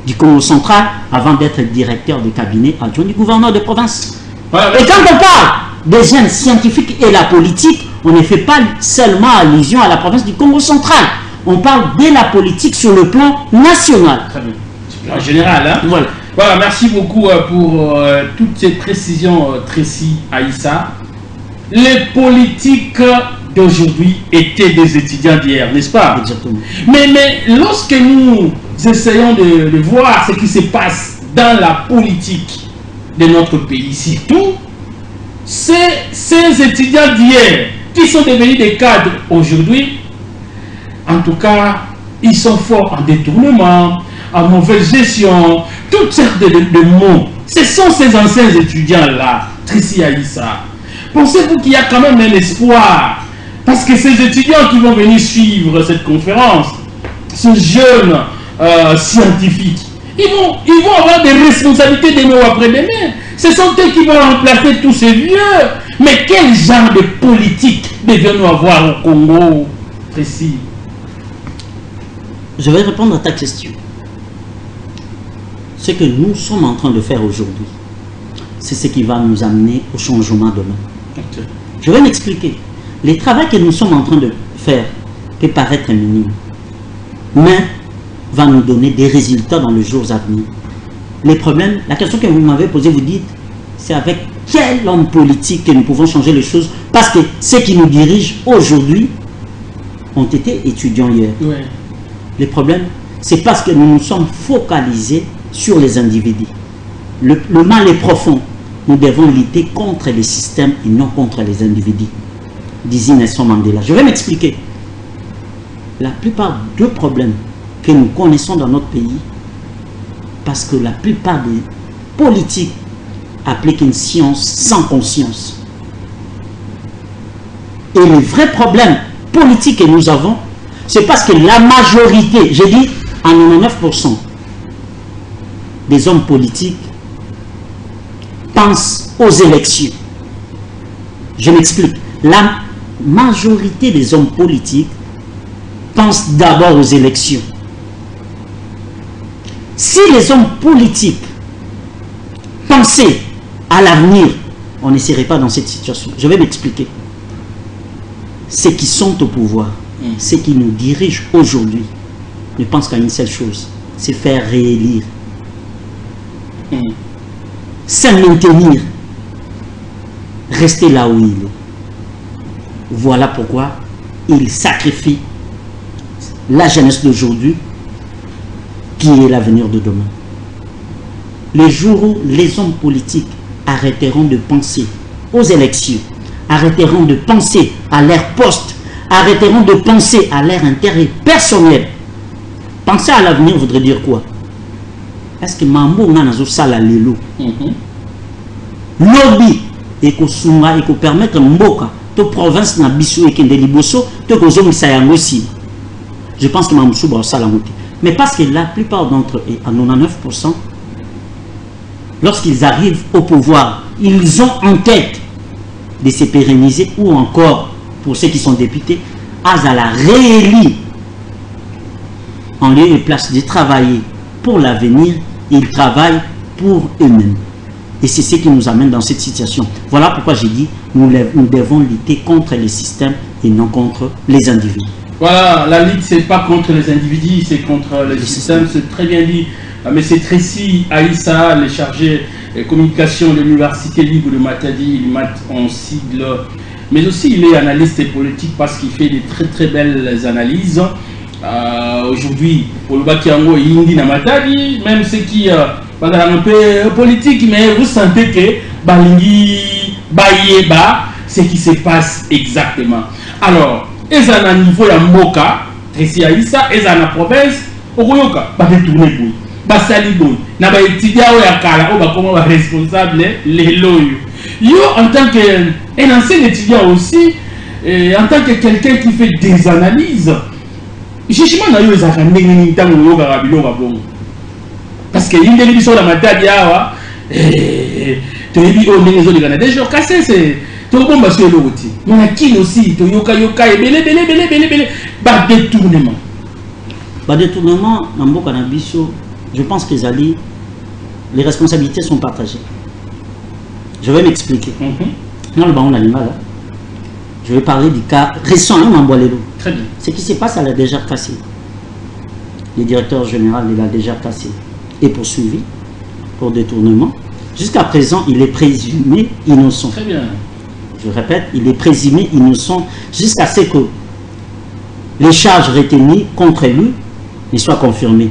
du Congo central avant d'être directeur de cabinet adjoint du gouverneur de province. Et quand on parle des jeunes scientifiques et la politique, on ne fait pas seulement allusion à la province du Congo central. On parle de la politique sur le plan national. Très bien. En général, hein? Voilà, merci beaucoup pour toutes ces précisions, Tracy Aïssa. Les politiques d'aujourd'hui étaient des étudiants d'hier, n'est-ce pas? Exactement. Mais lorsque nous essayons de voir ce qui se passe dans la politique de notre pays, surtout, ces étudiants d'hier qui sont devenus des cadres aujourd'hui, en tout cas, ils sont forts en détournement, en mauvaise gestion, toutes sortes de mots. Ce sont ces anciens étudiants-là, Tracy Aïssa. Pensez-vous qu'il y a quand même un espoir? Parce que ces étudiants qui vont venir suivre cette conférence, ce jeune scientifiques. Ils vont avoir des responsabilités demain ou après-demain. Ce sont eux qui vont remplacer tous ces vieux. Mais quel genre de politique devons-nous avoir au Congo précis? Je vais répondre à ta question. Ce que nous sommes en train de faire aujourd'hui, c'est ce qui va nous amener au changement demain. Okay. Je vais m'expliquer. Le travail que nous sommes en train de faire peut paraître minime, mais va nous donner des résultats dans les jours à venir. Les problèmes, la question que vous m'avez posée, vous dites, c'est avec quel homme politique que nous pouvons changer les choses, parce que ceux qui nous dirigent aujourd'hui ont été étudiants hier. Ouais. Les problèmes, c'est parce que nous nous sommes focalisés sur les individus. Le mal est profond. Nous devons lutter contre les systèmes et non contre les individus, disait Nelson Mandela. Je vais m'expliquer. La plupart des problèmes que nous connaissons dans notre pays, parce que la plupart des politiques appliquent une science sans conscience. Et le vrai problème politique que nous avons, c'est parce que la majorité, j'ai dit en 99% des hommes politiques pensent aux élections. Je m'explique. La majorité des hommes politiques pensent d'abord aux élections. Si les hommes politiques pensaient à l'avenir, on ne serait pas dans cette situation. Je vais m'expliquer. Ceux qui sont au pouvoir, ceux qui nous dirigent aujourd'hui, ne pensent qu'à une seule chose, c'est faire réélire. Se maintenir, rester là où il est. Voilà pourquoi il sacrifie la jeunesse d'aujourd'hui qui est l'avenir de demain. Le jour où les hommes politiques arrêteront de penser aux élections, arrêteront de penser à leur poste, arrêteront de penser à leur intérêt personnel. Penser à l'avenir voudrait dire quoi? Est-ce que Mambo Nanazo Sala Lelo lobby et que Sunga et que permettre Mboka, to province na biso et Kende Liboso, to Kozo Misayango si. Je pense que Mambo Souba Salamote. Mais parce que la plupart d'entre eux, à 99%, lorsqu'ils arrivent au pouvoir, ils ont en tête de se pérenniser, ou encore, pour ceux qui sont députés, à la réélire en lieu et place de travailler pour l'avenir, ils travaillent pour eux-mêmes. Et c'est ce qui nous amène dans cette situation. Voilà pourquoi j'ai dit, nous devons lutter contre les systèmes et non contre les individus. Voilà, la lutte, c'est pas contre les individus, c'est contre les systèmes, c'est très bien dit. Mais c'est Tracy Aïssa, le chargé de communication de l'Université libre de Matadi, en sigle. Mais aussi, il est analyste politique parce qu'il fait des très très belles analyses. Aujourd'hui, pour le Bakiango et Indi na Matadi, même ceux qui sont un peu politique, mais vous sentez que Balingi, Bayeba, ce qui se passe exactement. Alors, ils ont un niveau de Moka, Tracy Aïssa, ils ont une province, Okoyoka, va détourner pour basali boy na ba étudiant ou ya kala ou ba comment ba responsable les loyaux. Yo en tant qu'un ancien étudiant aussi, en tant que quelqu'un qui fait des analyses, jugement na yo ezaka ndenge ni ntango yo ga rabilo ga bongo. Parce que une des biso la matadi awa to yebi o ndenge zo ligana des jours cassés c'est to bomba sur le route. On a qui aussi to yoka yoka et belé ba détournement. Ba détournement na mboka na biso. Je pense que les responsabilités sont partagées. Je vais m'expliquer. Dans le baron animal, je vais parler du cas récent à Mamboalelo. Très bien. Ce qui se passe à la déjà cassé. Le directeur général de la déjà cassé est poursuivi pour détournement. Jusqu'à présent, il est présumé innocent. Très bien. Je répète, il est présumé innocent jusqu'à ce que les charges retenues contre lui ne soient confirmées.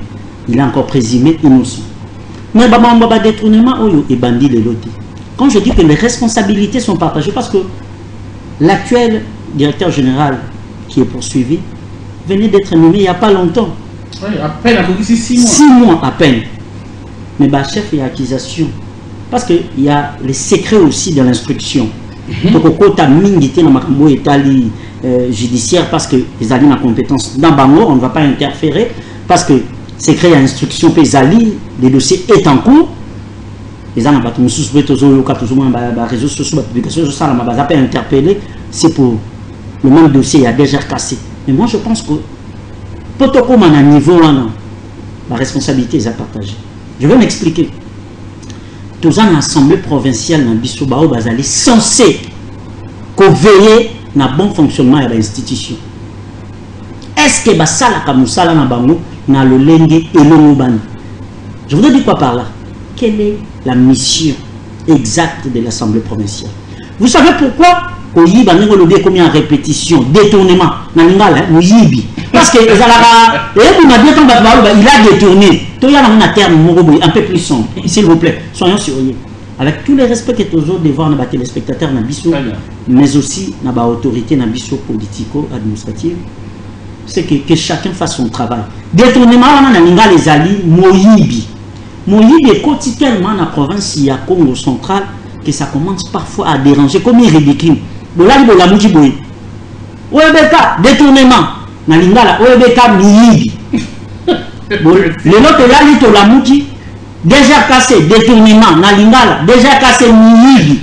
Il est encore présumé innocent. Mais Baba détournement et bandit les lotis. Quand je dis que les responsabilités sont partagées, parce que l'actuel directeur général qui est poursuivi venait d'être nommé il n'y a pas longtemps. Oui, à peine, 6 mois. 6 mois à peine. Mais chef et accusation. Parce qu'il y a les secrets aussi de l'instruction. Donc, quand judiciaire, parce que les alliés ont la compétence dans Bango, on ne va pas interférer. Parce que secret à instruction Pézali, les dossiers est en cours. Les gens n'ont pas réseaux sociaux, publications, ça m'a interpellé. C'est pour le même dossier, il y a déjà cassé. Mais moi, je pense que, pour tout comme à un niveau, la responsabilité est à partager. Je vais m'expliquer. Tous en assemblée provinciale, dans Bissau-Bao, est censé veiller à un bon fonctionnement de l'institution. Est-ce que ça la kamusala na bango na le lengue et le je voudrais dire quoi par là? Quelle est la mission exacte de l'Assemblée provinciale? Vous savez pourquoi il y a combien répétition, détournement, parce que il a détourné. Il y a un terme un peu plus sombre. S'il vous plaît, soyons sérieux. Avec tous les respects que toujours devoir nos téléspectateurs, mais aussi nos autorités politico-administratives, c'est que chacun fasse son travail. Détournement, on a les alliés, Moyibi. Moyibi est quotidiennement dans la province, il y a Congo central, que ça commence parfois à déranger, comme il est ridicule. Détournement, na lingala, Oebeka Miyibi. Le lot là, il la mouki, déjà cassé, détournement, na lingala, déjà cassé Miyibi.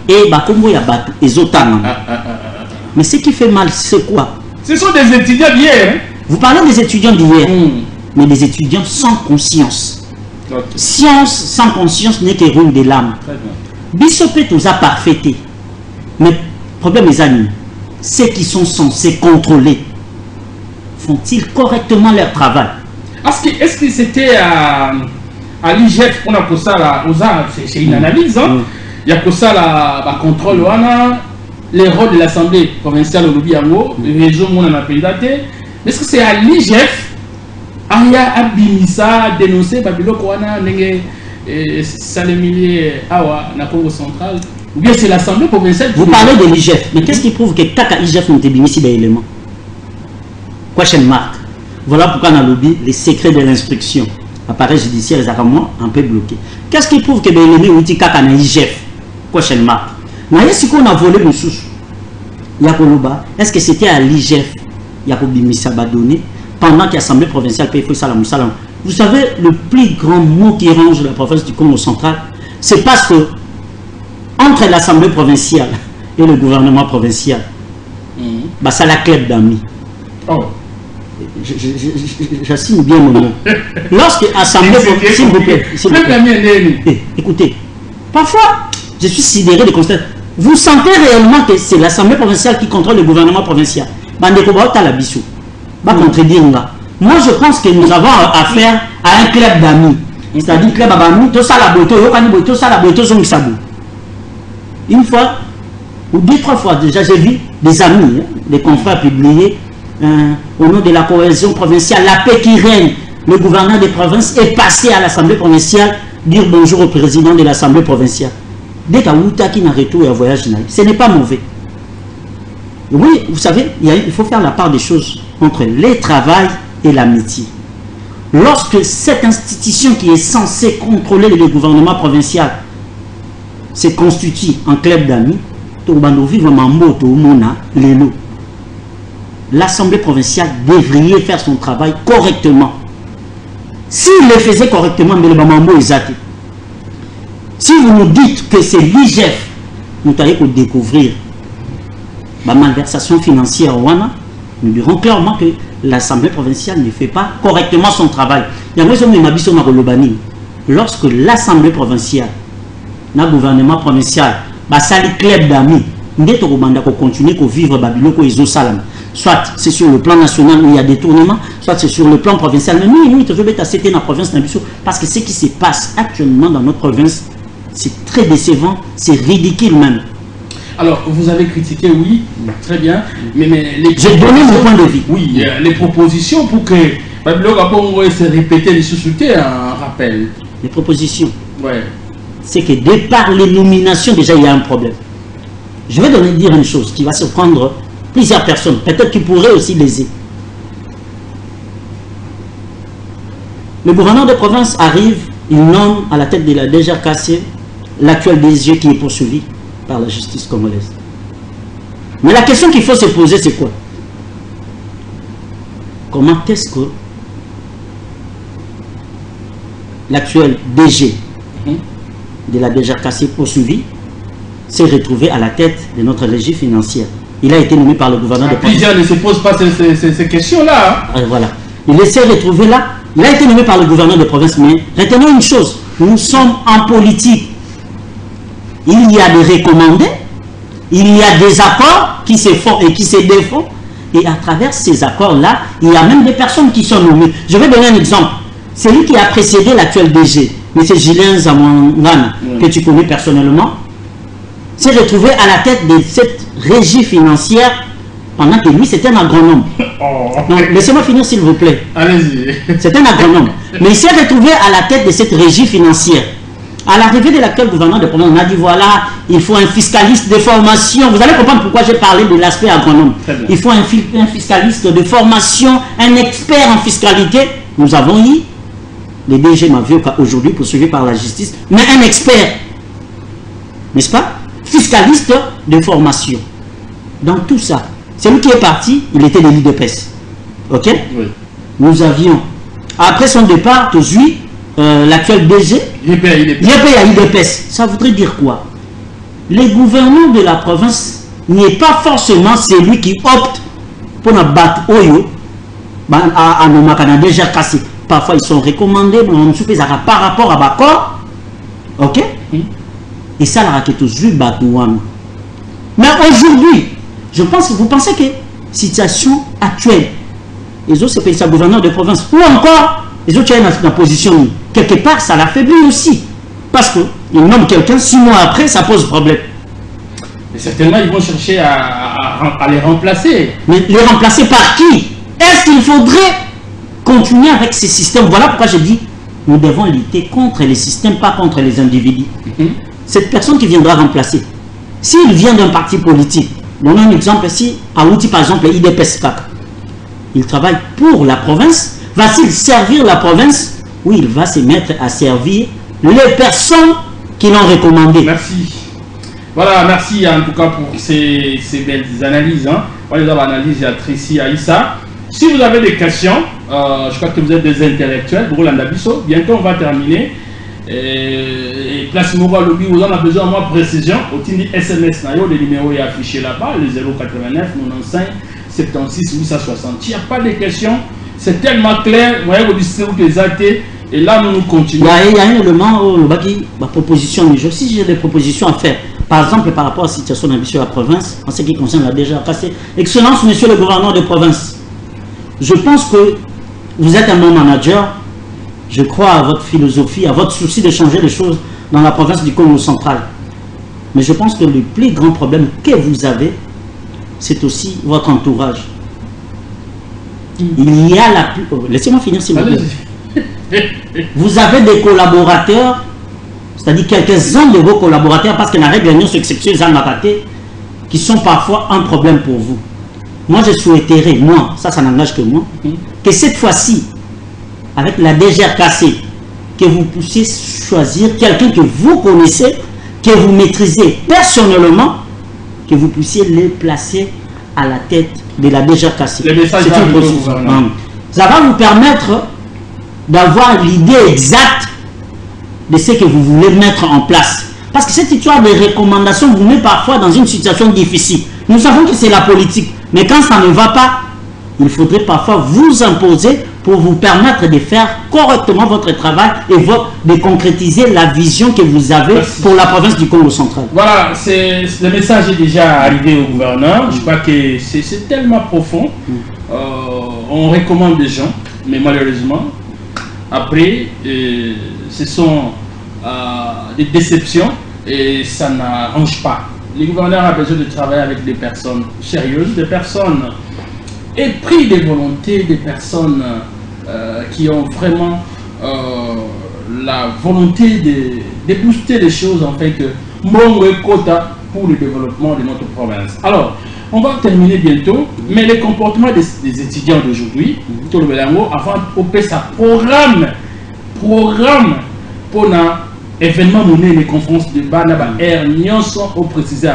Et Bakongo ya Batu, et Zotang. Mais ce qui fait mal, c'est quoi? Ce sont des étudiants d'hier. Hein? Vous parlez des étudiants d'hier, mais des étudiants sans conscience. Okay. Science sans conscience n'est que rôle de l'âme. Bissopé tous a parfaité. Mais le problème est amis. Ceux qui sont censés contrôler, font-ils correctement leur travail? Est-ce que c'était à l'IGF qu'on a pour ça là, c'est une analyse, hein? Il y a pour ça là, contrôle, les rôles de l'Assemblée provinciale au Lubiango, les régions où on a payé daté. Est-ce que c'est à l'IGF, Aya Abimisa, dénoncer Babylone Kouana, Salemili Awa, na Congo central, ou bien c'est l'Assemblée provinciale? Vous parlez de l'IGF, mais qu'est-ce qui prouve que Kaka IGF n'ont pas mis ici des éléments? Prochaine marque. Voilà pourquoi on a lobby les secrets de l'instruction. Appareil judiciaire, les armes un peu bloqués. Qu'est-ce qui prouve que les éléments ont été Kaka na IGF? Prochaine marque. Mais est-ce qu'on a volé le sous? Yakoloba, est-ce que c'était à l'IGF Yakobimisa Badoni pendant que l'Assemblée provinciale paye Salam Salam? Vous savez, le plus grand mot qui range la province du Congo central, c'est parce que entre l'Assemblée provinciale et le gouvernement provincial, ça la club d'amis. Oh. J'assigne bien mon nom. Lorsque l'Assemblée provinciale, s'il vous plaît, écoutez, parfois, je suis sidéré de constater. Vous sentez réellement que c'est l'Assemblée provinciale qui contrôle le gouvernement provincial? Moi, je pense que nous avons affaire à un club d'amis. C'est-à-dire club d'amis, tout ça la beauté, tout ça la beauté, une fois, ou deux, trois fois déjà, j'ai vu des amis, des confrères publier au nom de la cohésion provinciale, la paix qui règne. Le gouverneur des provinces est passé à l'Assemblée provinciale dire bonjour au président de l'Assemblée provinciale. Dès qu'à Outaki n'a retour et un voyage, ce n'est pas mauvais. Oui, vous savez, il faut faire la part des choses entre le travail et l'amitié. Lorsque cette institution qui est censée contrôler le gouvernement provincial se constitue en club d'amis, l'Assemblée provinciale devrait faire son travail correctement. S'il le faisait correctement, mais le Bamambo est zaté. Si vous nous dites que c'est l'IGF, nous allons découvrir la malversation financière, nous dirons clairement que l'Assemblée provinciale ne fait pas correctement son travail. Lorsque l'Assemblée provinciale, le gouvernement provincial, ça les clubs d'amis, nous devons continuer à vivre Babylone et Zosalam. Soit c'est sur le plan national où il y a des tournements, soit c'est sur le plan provincial. Mais nous, toujours être dans la province d'Ambissou, parce que ce qui se passe actuellement dans notre province, c'est très décevant, c'est ridicule même. Alors, vous avez critiqué, oui, très bien, mais j'ai donné mon point de vue. Oui, les propositions pour que Babylone se répéter les sous-soutés, un rappel. Les propositions, ouais. C'est que dès par les nominations, déjà il y a un problème. Je vais dire une chose qui va surprendre plusieurs personnes, peut-être qui pourraient aussi léser. Le gouverneur de province arrive, il nomme à la tête de la DGRKC l'actuel DG qui est poursuivi par la justice congolaise. Mais la question qu'il faut se poser, c'est quoi? Comment est-ce que l'actuel DG de la DGRKC poursuivi, s'est retrouvé à la tête de notre régie financière. Il a été nommé par le gouverneur de province. Plusieurs ne se posent pas ces questions-là. Voilà. Il s'est retrouvé là. Il a été nommé par le gouverneur de province. Mais retenons une chose. Nous sommes en politique. Il y a des recommandés. Il y a des accords qui se font et qui se défont. Et à travers ces accords-là, il y a même des personnes qui sont nommées. Je vais donner un exemple. Celui qui a précédé l'actuel DG, M. Julien Zamangana, que tu connais personnellement, s'est retrouvé à la tête de cette régie financière pendant que lui, c'était un agronome. Laissez-moi finir, s'il vous plaît. Allez-y. C'est un agronome. Mais il s'est retrouvé à la tête de cette régie financière. À l'arrivée de l'actuel gouverneur de province, on a dit voilà, il faut un fiscaliste de formation. Vous allez comprendre pourquoi j'ai parlé de l'aspect agronome. Il faut un fiscaliste de formation, un expert en fiscalité. Nous avons eu le DG Mavioka aujourd'hui poursuivi par la justice, mais un expert, n'est-ce pas? Fiscaliste de formation. Dans tout ça, celui qui est parti, il était de l'IDPS. Ok? Oui. Nous avions, après son départ, aujourd'hui, l'actuel DG, IDPS. Ça voudrait dire quoi? Le gouverneur de la province n'est pas forcément celui qui opte pour nous battre à nos macanas déjà cassés. Parfois ils sont recommandés, mais on soupèse par rapport à Bakor. Ok? Et ça, la raquette vu Batouam. Mais aujourd'hui, je pense que vous pensez que situation actuelle, les autres, c'est le gouverneur de province, ou encore les autres, il y a une position, quelque part, ça l'affaiblit aussi. Parce qu'ils nomment quelqu'un, 6 mois après, ça pose problème. Mais certainement, ils vont chercher à les remplacer. Mais les remplacer par qui? Est-ce qu'il faudrait continuer avec ces systèmes? Voilà pourquoi je dis, nous devons lutter contre les systèmes, pas contre les individus. Cette personne qui viendra remplacer, s'il vient d'un parti politique, donnons un exemple ici, Aouti par exemple, IDPS, il travaille pour la province, va-t-il servir la province? Oui, il va se mettre à servir les personnes qui l'ont recommandé. Merci. Voilà, merci en tout cas pour ces belles analyses. On les a analysées à Tracy Aïssa. Si vous avez des questions, je crois que vous êtes des intellectuels, bientôt on va terminer. Et place Mora Lobby, vous en avez besoin de moins précision. Au Tindi SMS, le numéro est affiché là-bas, le 089 95 76 860. Il n'y a pas de questions, c'est tellement clair. Vous voyez, vous distribuez les athées. Et là, nous continuons. Il y a un élément, ma proposition, mais si j'ai des propositions à faire, par exemple, par rapport à la situation de la province, en ce qui concerne la déjà passé. Excellence, monsieur le gouverneur de province, je pense que vous êtes un bon manager. Je crois à votre philosophie, à votre souci de changer les choses dans la province du Congo central. Mais je pense que le plus grand problème que vous avez, c'est aussi votre entourage. Il y a la plus... Laissez-moi finir, s'il vous plaît. Vous avez des collaborateurs, c'est-à-dire quelques-uns de vos collaborateurs, parce que la règle de exception qui sont parfois un problème pour vous. Moi, je souhaiterais, moi, ça n'engage que moi, que cette fois-ci, avec la DGRKC, que vous puissiez choisir quelqu'un que vous connaissez, que vous maîtrisez personnellement, que vous puissiez le placer à la tête de la DGRKC. C'est une position. Ça va vous permettre d'avoir l'idée exacte de ce que vous voulez mettre en place. Parce que cette histoire de recommandation vous met parfois dans une situation difficile. Nous savons que c'est la politique. Mais quand ça ne va pas, il faudrait parfois vous imposer pour vous permettre de faire correctement votre travail et de concrétiser la vision que vous avez pour la province du Congo central. Voilà, le message est déjà arrivé au gouverneur. Je crois que c'est tellement profond. On recommande des gens, mais malheureusement, après, ce sont des déceptions et ça n'arrange pas. Le gouverneur a besoin de travailler avec des personnes sérieuses, des personnes épris de volonté, des personnes qui ont vraiment la volonté de booster les choses en fait que mon quota pour le développement de notre province. Alors, on va terminer bientôt, mais les comportements des étudiants d'aujourd'hui, tout le Bélango, avant de sa programme pour l'événement monnaie, les conférences de Banaba Air, au précisé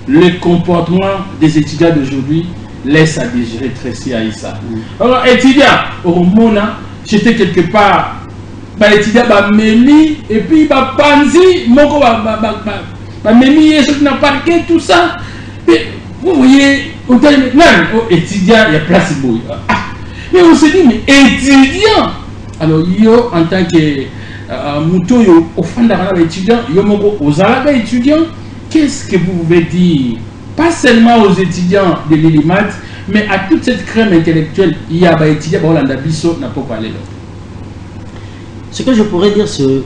le comportement des étudiants d'aujourd'hui laisse à désirer Tracy Aïssa. Alors, étudiants, au Mona, j'étais quelque part bah étudiant bah meli et puis bah panzi moko bah meli et ce qui n'a pas marqué tout ça. Mais vous voyez, on dit non, étudiant il y a place bouille. Mais on se dit mais étudiant. Alors yo en tant que Mouto yo au fond d'un étudiant, yo moko aux Alaga étudiants, qu'est-ce que vous pouvez dire? Pas seulement aux étudiants de l'Ilimat, mais à toute cette crème intellectuelle, il y a des étudiants qui n'a pas parlé. Ce que je pourrais dire, c'est que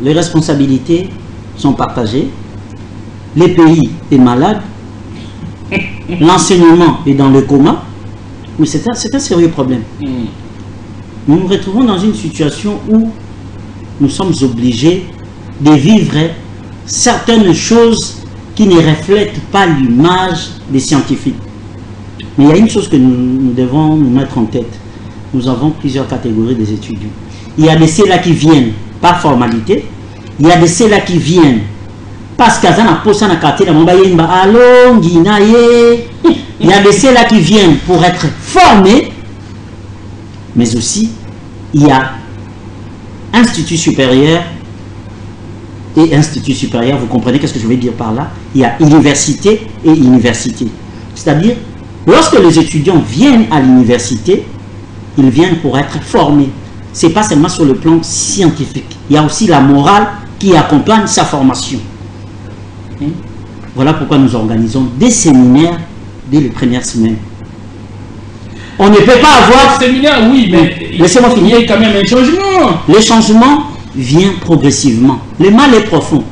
les responsabilités sont partagées, les pays est malade, l'enseignement est dans le coma, mais c'est un sérieux problème. Nous nous retrouvons dans une situation où nous sommes obligés de vivre certaines choses qui ne reflètent pas l'image des scientifiques. Mais il y a une chose que nous devons nous mettre en tête. Nous avons plusieurs catégories des étudiants. Il y a de ceux-là qui viennent par formalité. Il y a de ceux-là qui viennent parce qu'il y a un poste na quartier il y a de ceux-là qui viennent pour être formés. Mais aussi, il y a institut supérieur et institut supérieur. Vous comprenez qu'est-ce que je veux dire par là? Il y a université et université. C'est-à-dire, lorsque les étudiants viennent à l'université, ils viennent pour être formés. Ce n'est pas seulement sur le plan scientifique. Il y a aussi la morale qui accompagne sa formation. Voilà pourquoi nous organisons des séminaires dès les premières semaines. On ne peut pas avoir... Séminaire, oui, mais laissez-moi finir. Il y a quand même un changement. Le changement vient progressivement. Le mal est profond.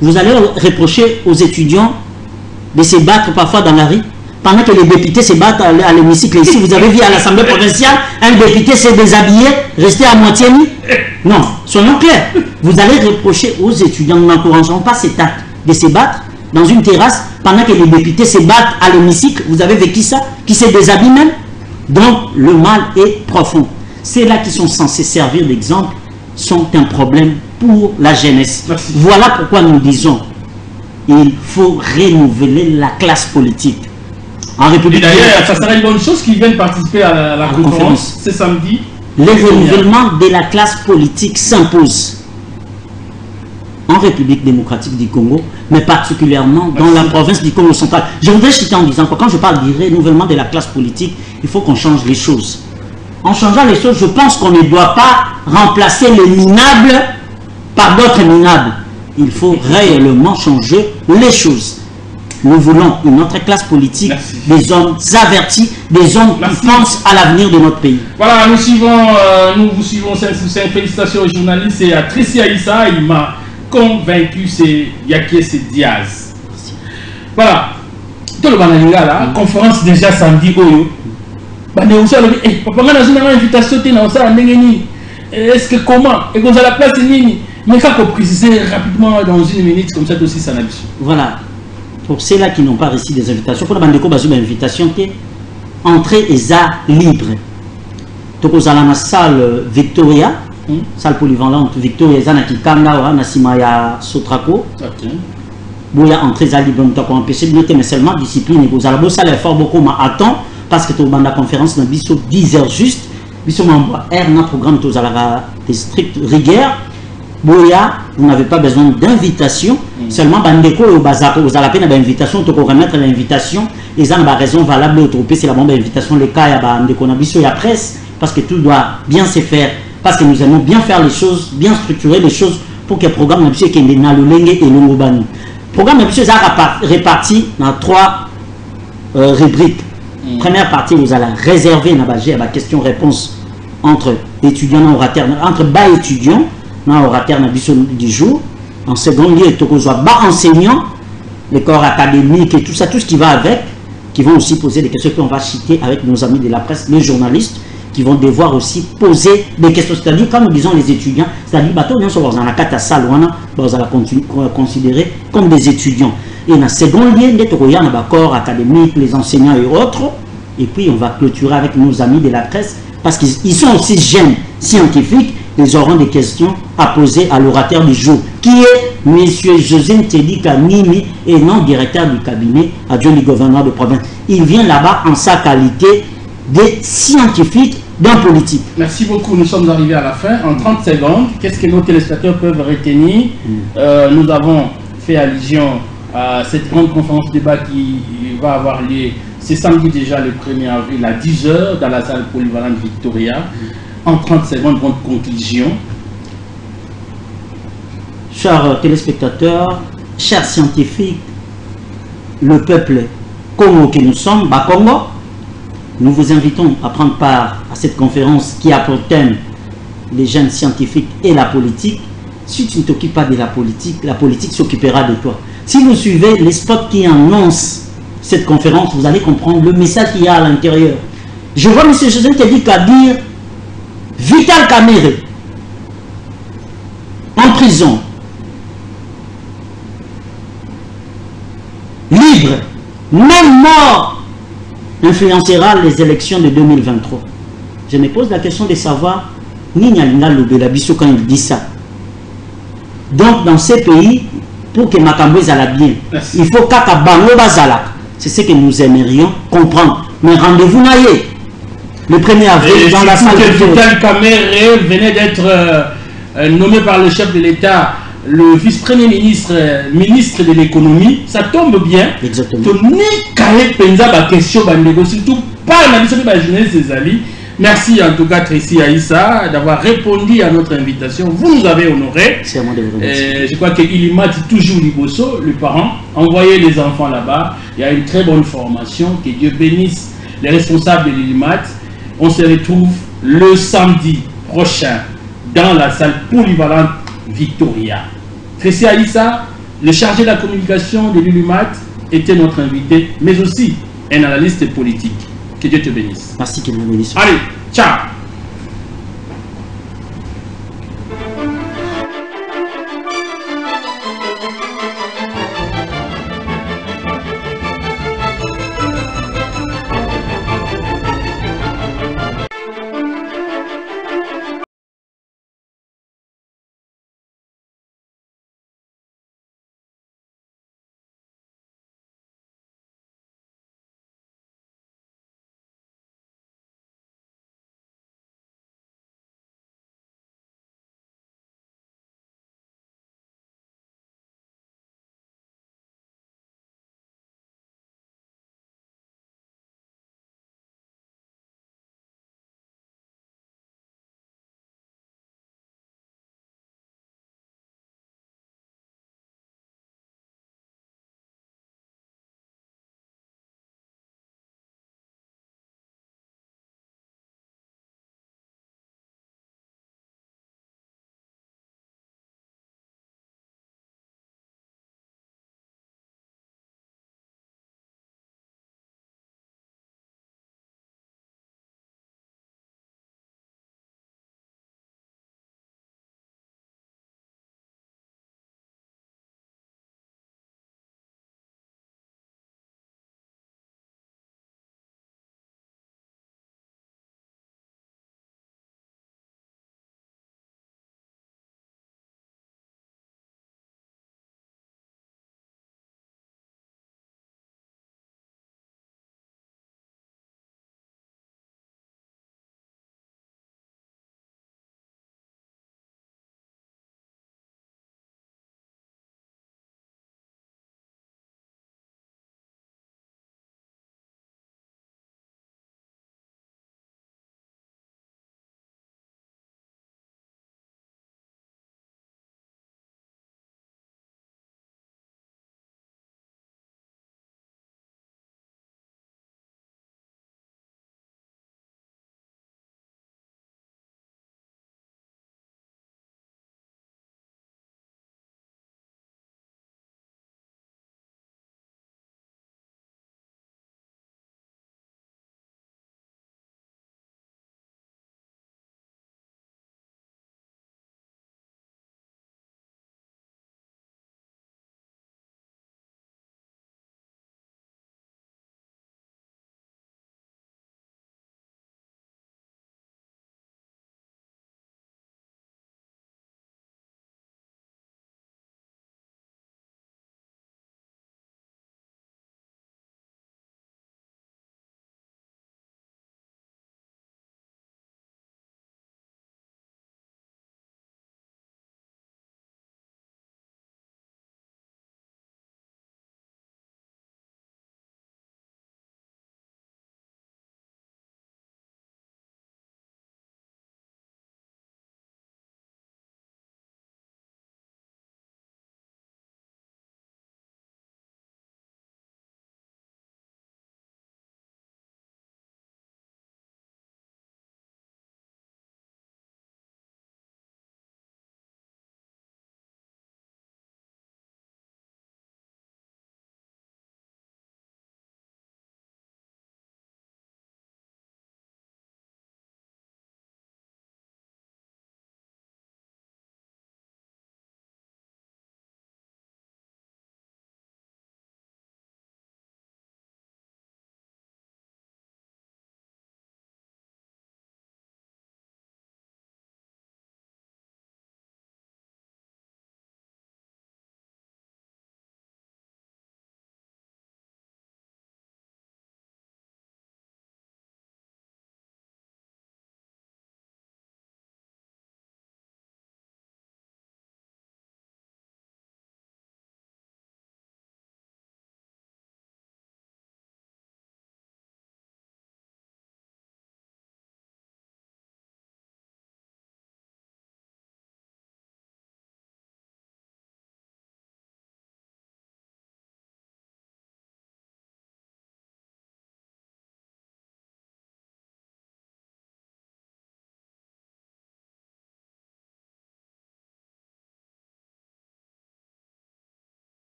Vous allez reprocher aux étudiants de se battre parfois dans la rue, pendant que les députés se battent à l'hémicycle. Ici, vous avez vu à l'Assemblée provinciale, un député s'est déshabillé, resté à moitié nu. Non, soyons clairs. Vous allez reprocher aux étudiants, nous n'encourageons pas cet acte de se battre dans une terrasse, pendant que les députés se battent à l'hémicycle. Vous avez vécu ça? Qui se déshabille même? Donc, le mal est profond. Ceux-là qui sont censés servir d'exemple sont un problème pour la jeunesse. Merci. Voilà pourquoi nous disons il faut renouveler la classe politique. En République d'ailleurs, ça serait une bonne chose qu'ils viennent participer à la conférence ce samedi. Le renouvellement de la classe politique s'impose en République démocratique du Congo, mais particulièrement dans la province du Congo central. Je voudrais citer en disant que quand je parle du renouvellement de la classe politique, il faut qu'on change les choses. En changeant les choses, je pense qu'on ne doit pas remplacer les minables par d'autres minables. Il faut réellement changer les choses. Nous voulons une autre classe politique, des hommes avertis, des hommes qui pensent à l'avenir de notre pays. Voilà, nous vous suivons. Félicitations aux journalistes et à Tricia Issa. Il m'a convaincu, c'est Yakiese Diaz. Voilà. Tout le monde là, conférence déjà samedi. Est-ce que comment? Et qu'on a la place nini? Mais quand on préciser rapidement dans une minute, comme ça aussi, ça n'a pas. Voilà. Pour ceux-là qui n'ont pas reçu des invitations, pour la bande de Kobazu, une invitation qui est entrée et ça libre. Donc, vous allez dans la salle Victoria, salle polyvalente Victoria, et Zana Kikanga, Nasimaya Sotrako. Vous allez entrer et libre, donc on empêche de noter, mais seulement discipline. Vous allez bosser l'effort beaucoup, mais attends, parce que tu as la conférence dans 10 heures juste. Vous avez un programme, vous avez des strictes rigueurs. Boya, vous n'avez pas besoin d'invitation. Seulement, Bandeko et Bazako, vous avez la peine d'invitation, tu peux remettre l'invitation. Et ça, la raison valable, c'est la bonne invitation. Les cas, il y a Bandeko, il y a presse, parce que tout doit bien se faire. Parce que nous aimons bien faire les choses, bien structurer les choses pour que le programme soit dans le Lenge et le Ngobani. Le programme est réparti dans 3 rubriques. Première partie, vous allez réserver la question-réponse entre étudiants et orateurs, entre bas étudiants. Orateur du jour. En second lieu, il y a enseignants, les corps académiques et tout ça, tout ce qui va avec, qui vont aussi poser des questions qu'on va citer avec nos amis de la presse, les journalistes, qui vont devoir aussi poser des questions. C'est-à-dire, quand nous disons les étudiants, c'est-à-dire, dans la carte à salle, on va considérer comme des étudiants. Et dans second lieu, il y a les corps académiques, les enseignants et autres. Et puis, on va clôturer avec nos amis de la presse, parce qu'ils sont aussi jeunes scientifiques. Ils auront des questions à poser à l'orateur du jour, qui est M. José Ntedi Kanini et non directeur du cabinet adjoint du gouverneur de province. Il vient là-bas en sa qualité de scientifique d'un politique. Merci beaucoup, nous sommes arrivés à la fin. En 30 secondes, qu'est-ce que nos téléspectateurs peuvent retenir? Nous avons fait allusion à cette grande conférence débat qui va avoir lieu ce samedi déjà le 1er avril à 10 h dans la salle polyvalente Victoria. En 30 secondes, votre conclusion. Chers téléspectateurs, chers scientifiques, le peuple Congo que nous sommes, Bakongo, nous vous invitons à prendre part à cette conférence qui a pour thème les jeunes scientifiques et la politique. Si tu ne t'occupes pas de la politique s'occupera de toi. Si vous suivez les spots qui annoncent cette conférence, vous allez comprendre le message qu'il y a à l'intérieur. Je vois M. Joseph qui a dit qu'à dire Vital Kamerhe en prison, libre, même mort, influencera les élections de 2023. Je me pose la question de savoir Nina Lobelabiso quand il dit ça. Donc dans ces pays, pour que Makambo zala bien, il faut qu'Akabango bazala. C'est ce que nous aimerions comprendre. Mais rendez-vous naïe. Le 1er avril dans la salle de Vital Kamerhe venait d'être nommé par le chef de l'État le vice-premier ministre, ministre de l'économie, ça tombe bien. Exactement. Surtout par la mission de la jeunesse des alliés. Merci en tout cas Tracy Aïssa d'avoir répondu à notre invitation. Vous nous avez honorés. C'est à moi de vous remercier. Je crois que Ilimat toujours Liboso, le parent, envoyez les enfants là-bas. Il y a une très bonne formation. Que Dieu bénisse les responsables de l'Ilimat. On se retrouve le samedi prochain dans la salle polyvalente Victoria. Tracy Aïssa, le chargé de la communication de l'Ilimat, était notre invité, mais aussi un analyste politique. Que Dieu te bénisse. Merci, que vous bénisse. Allez, ciao.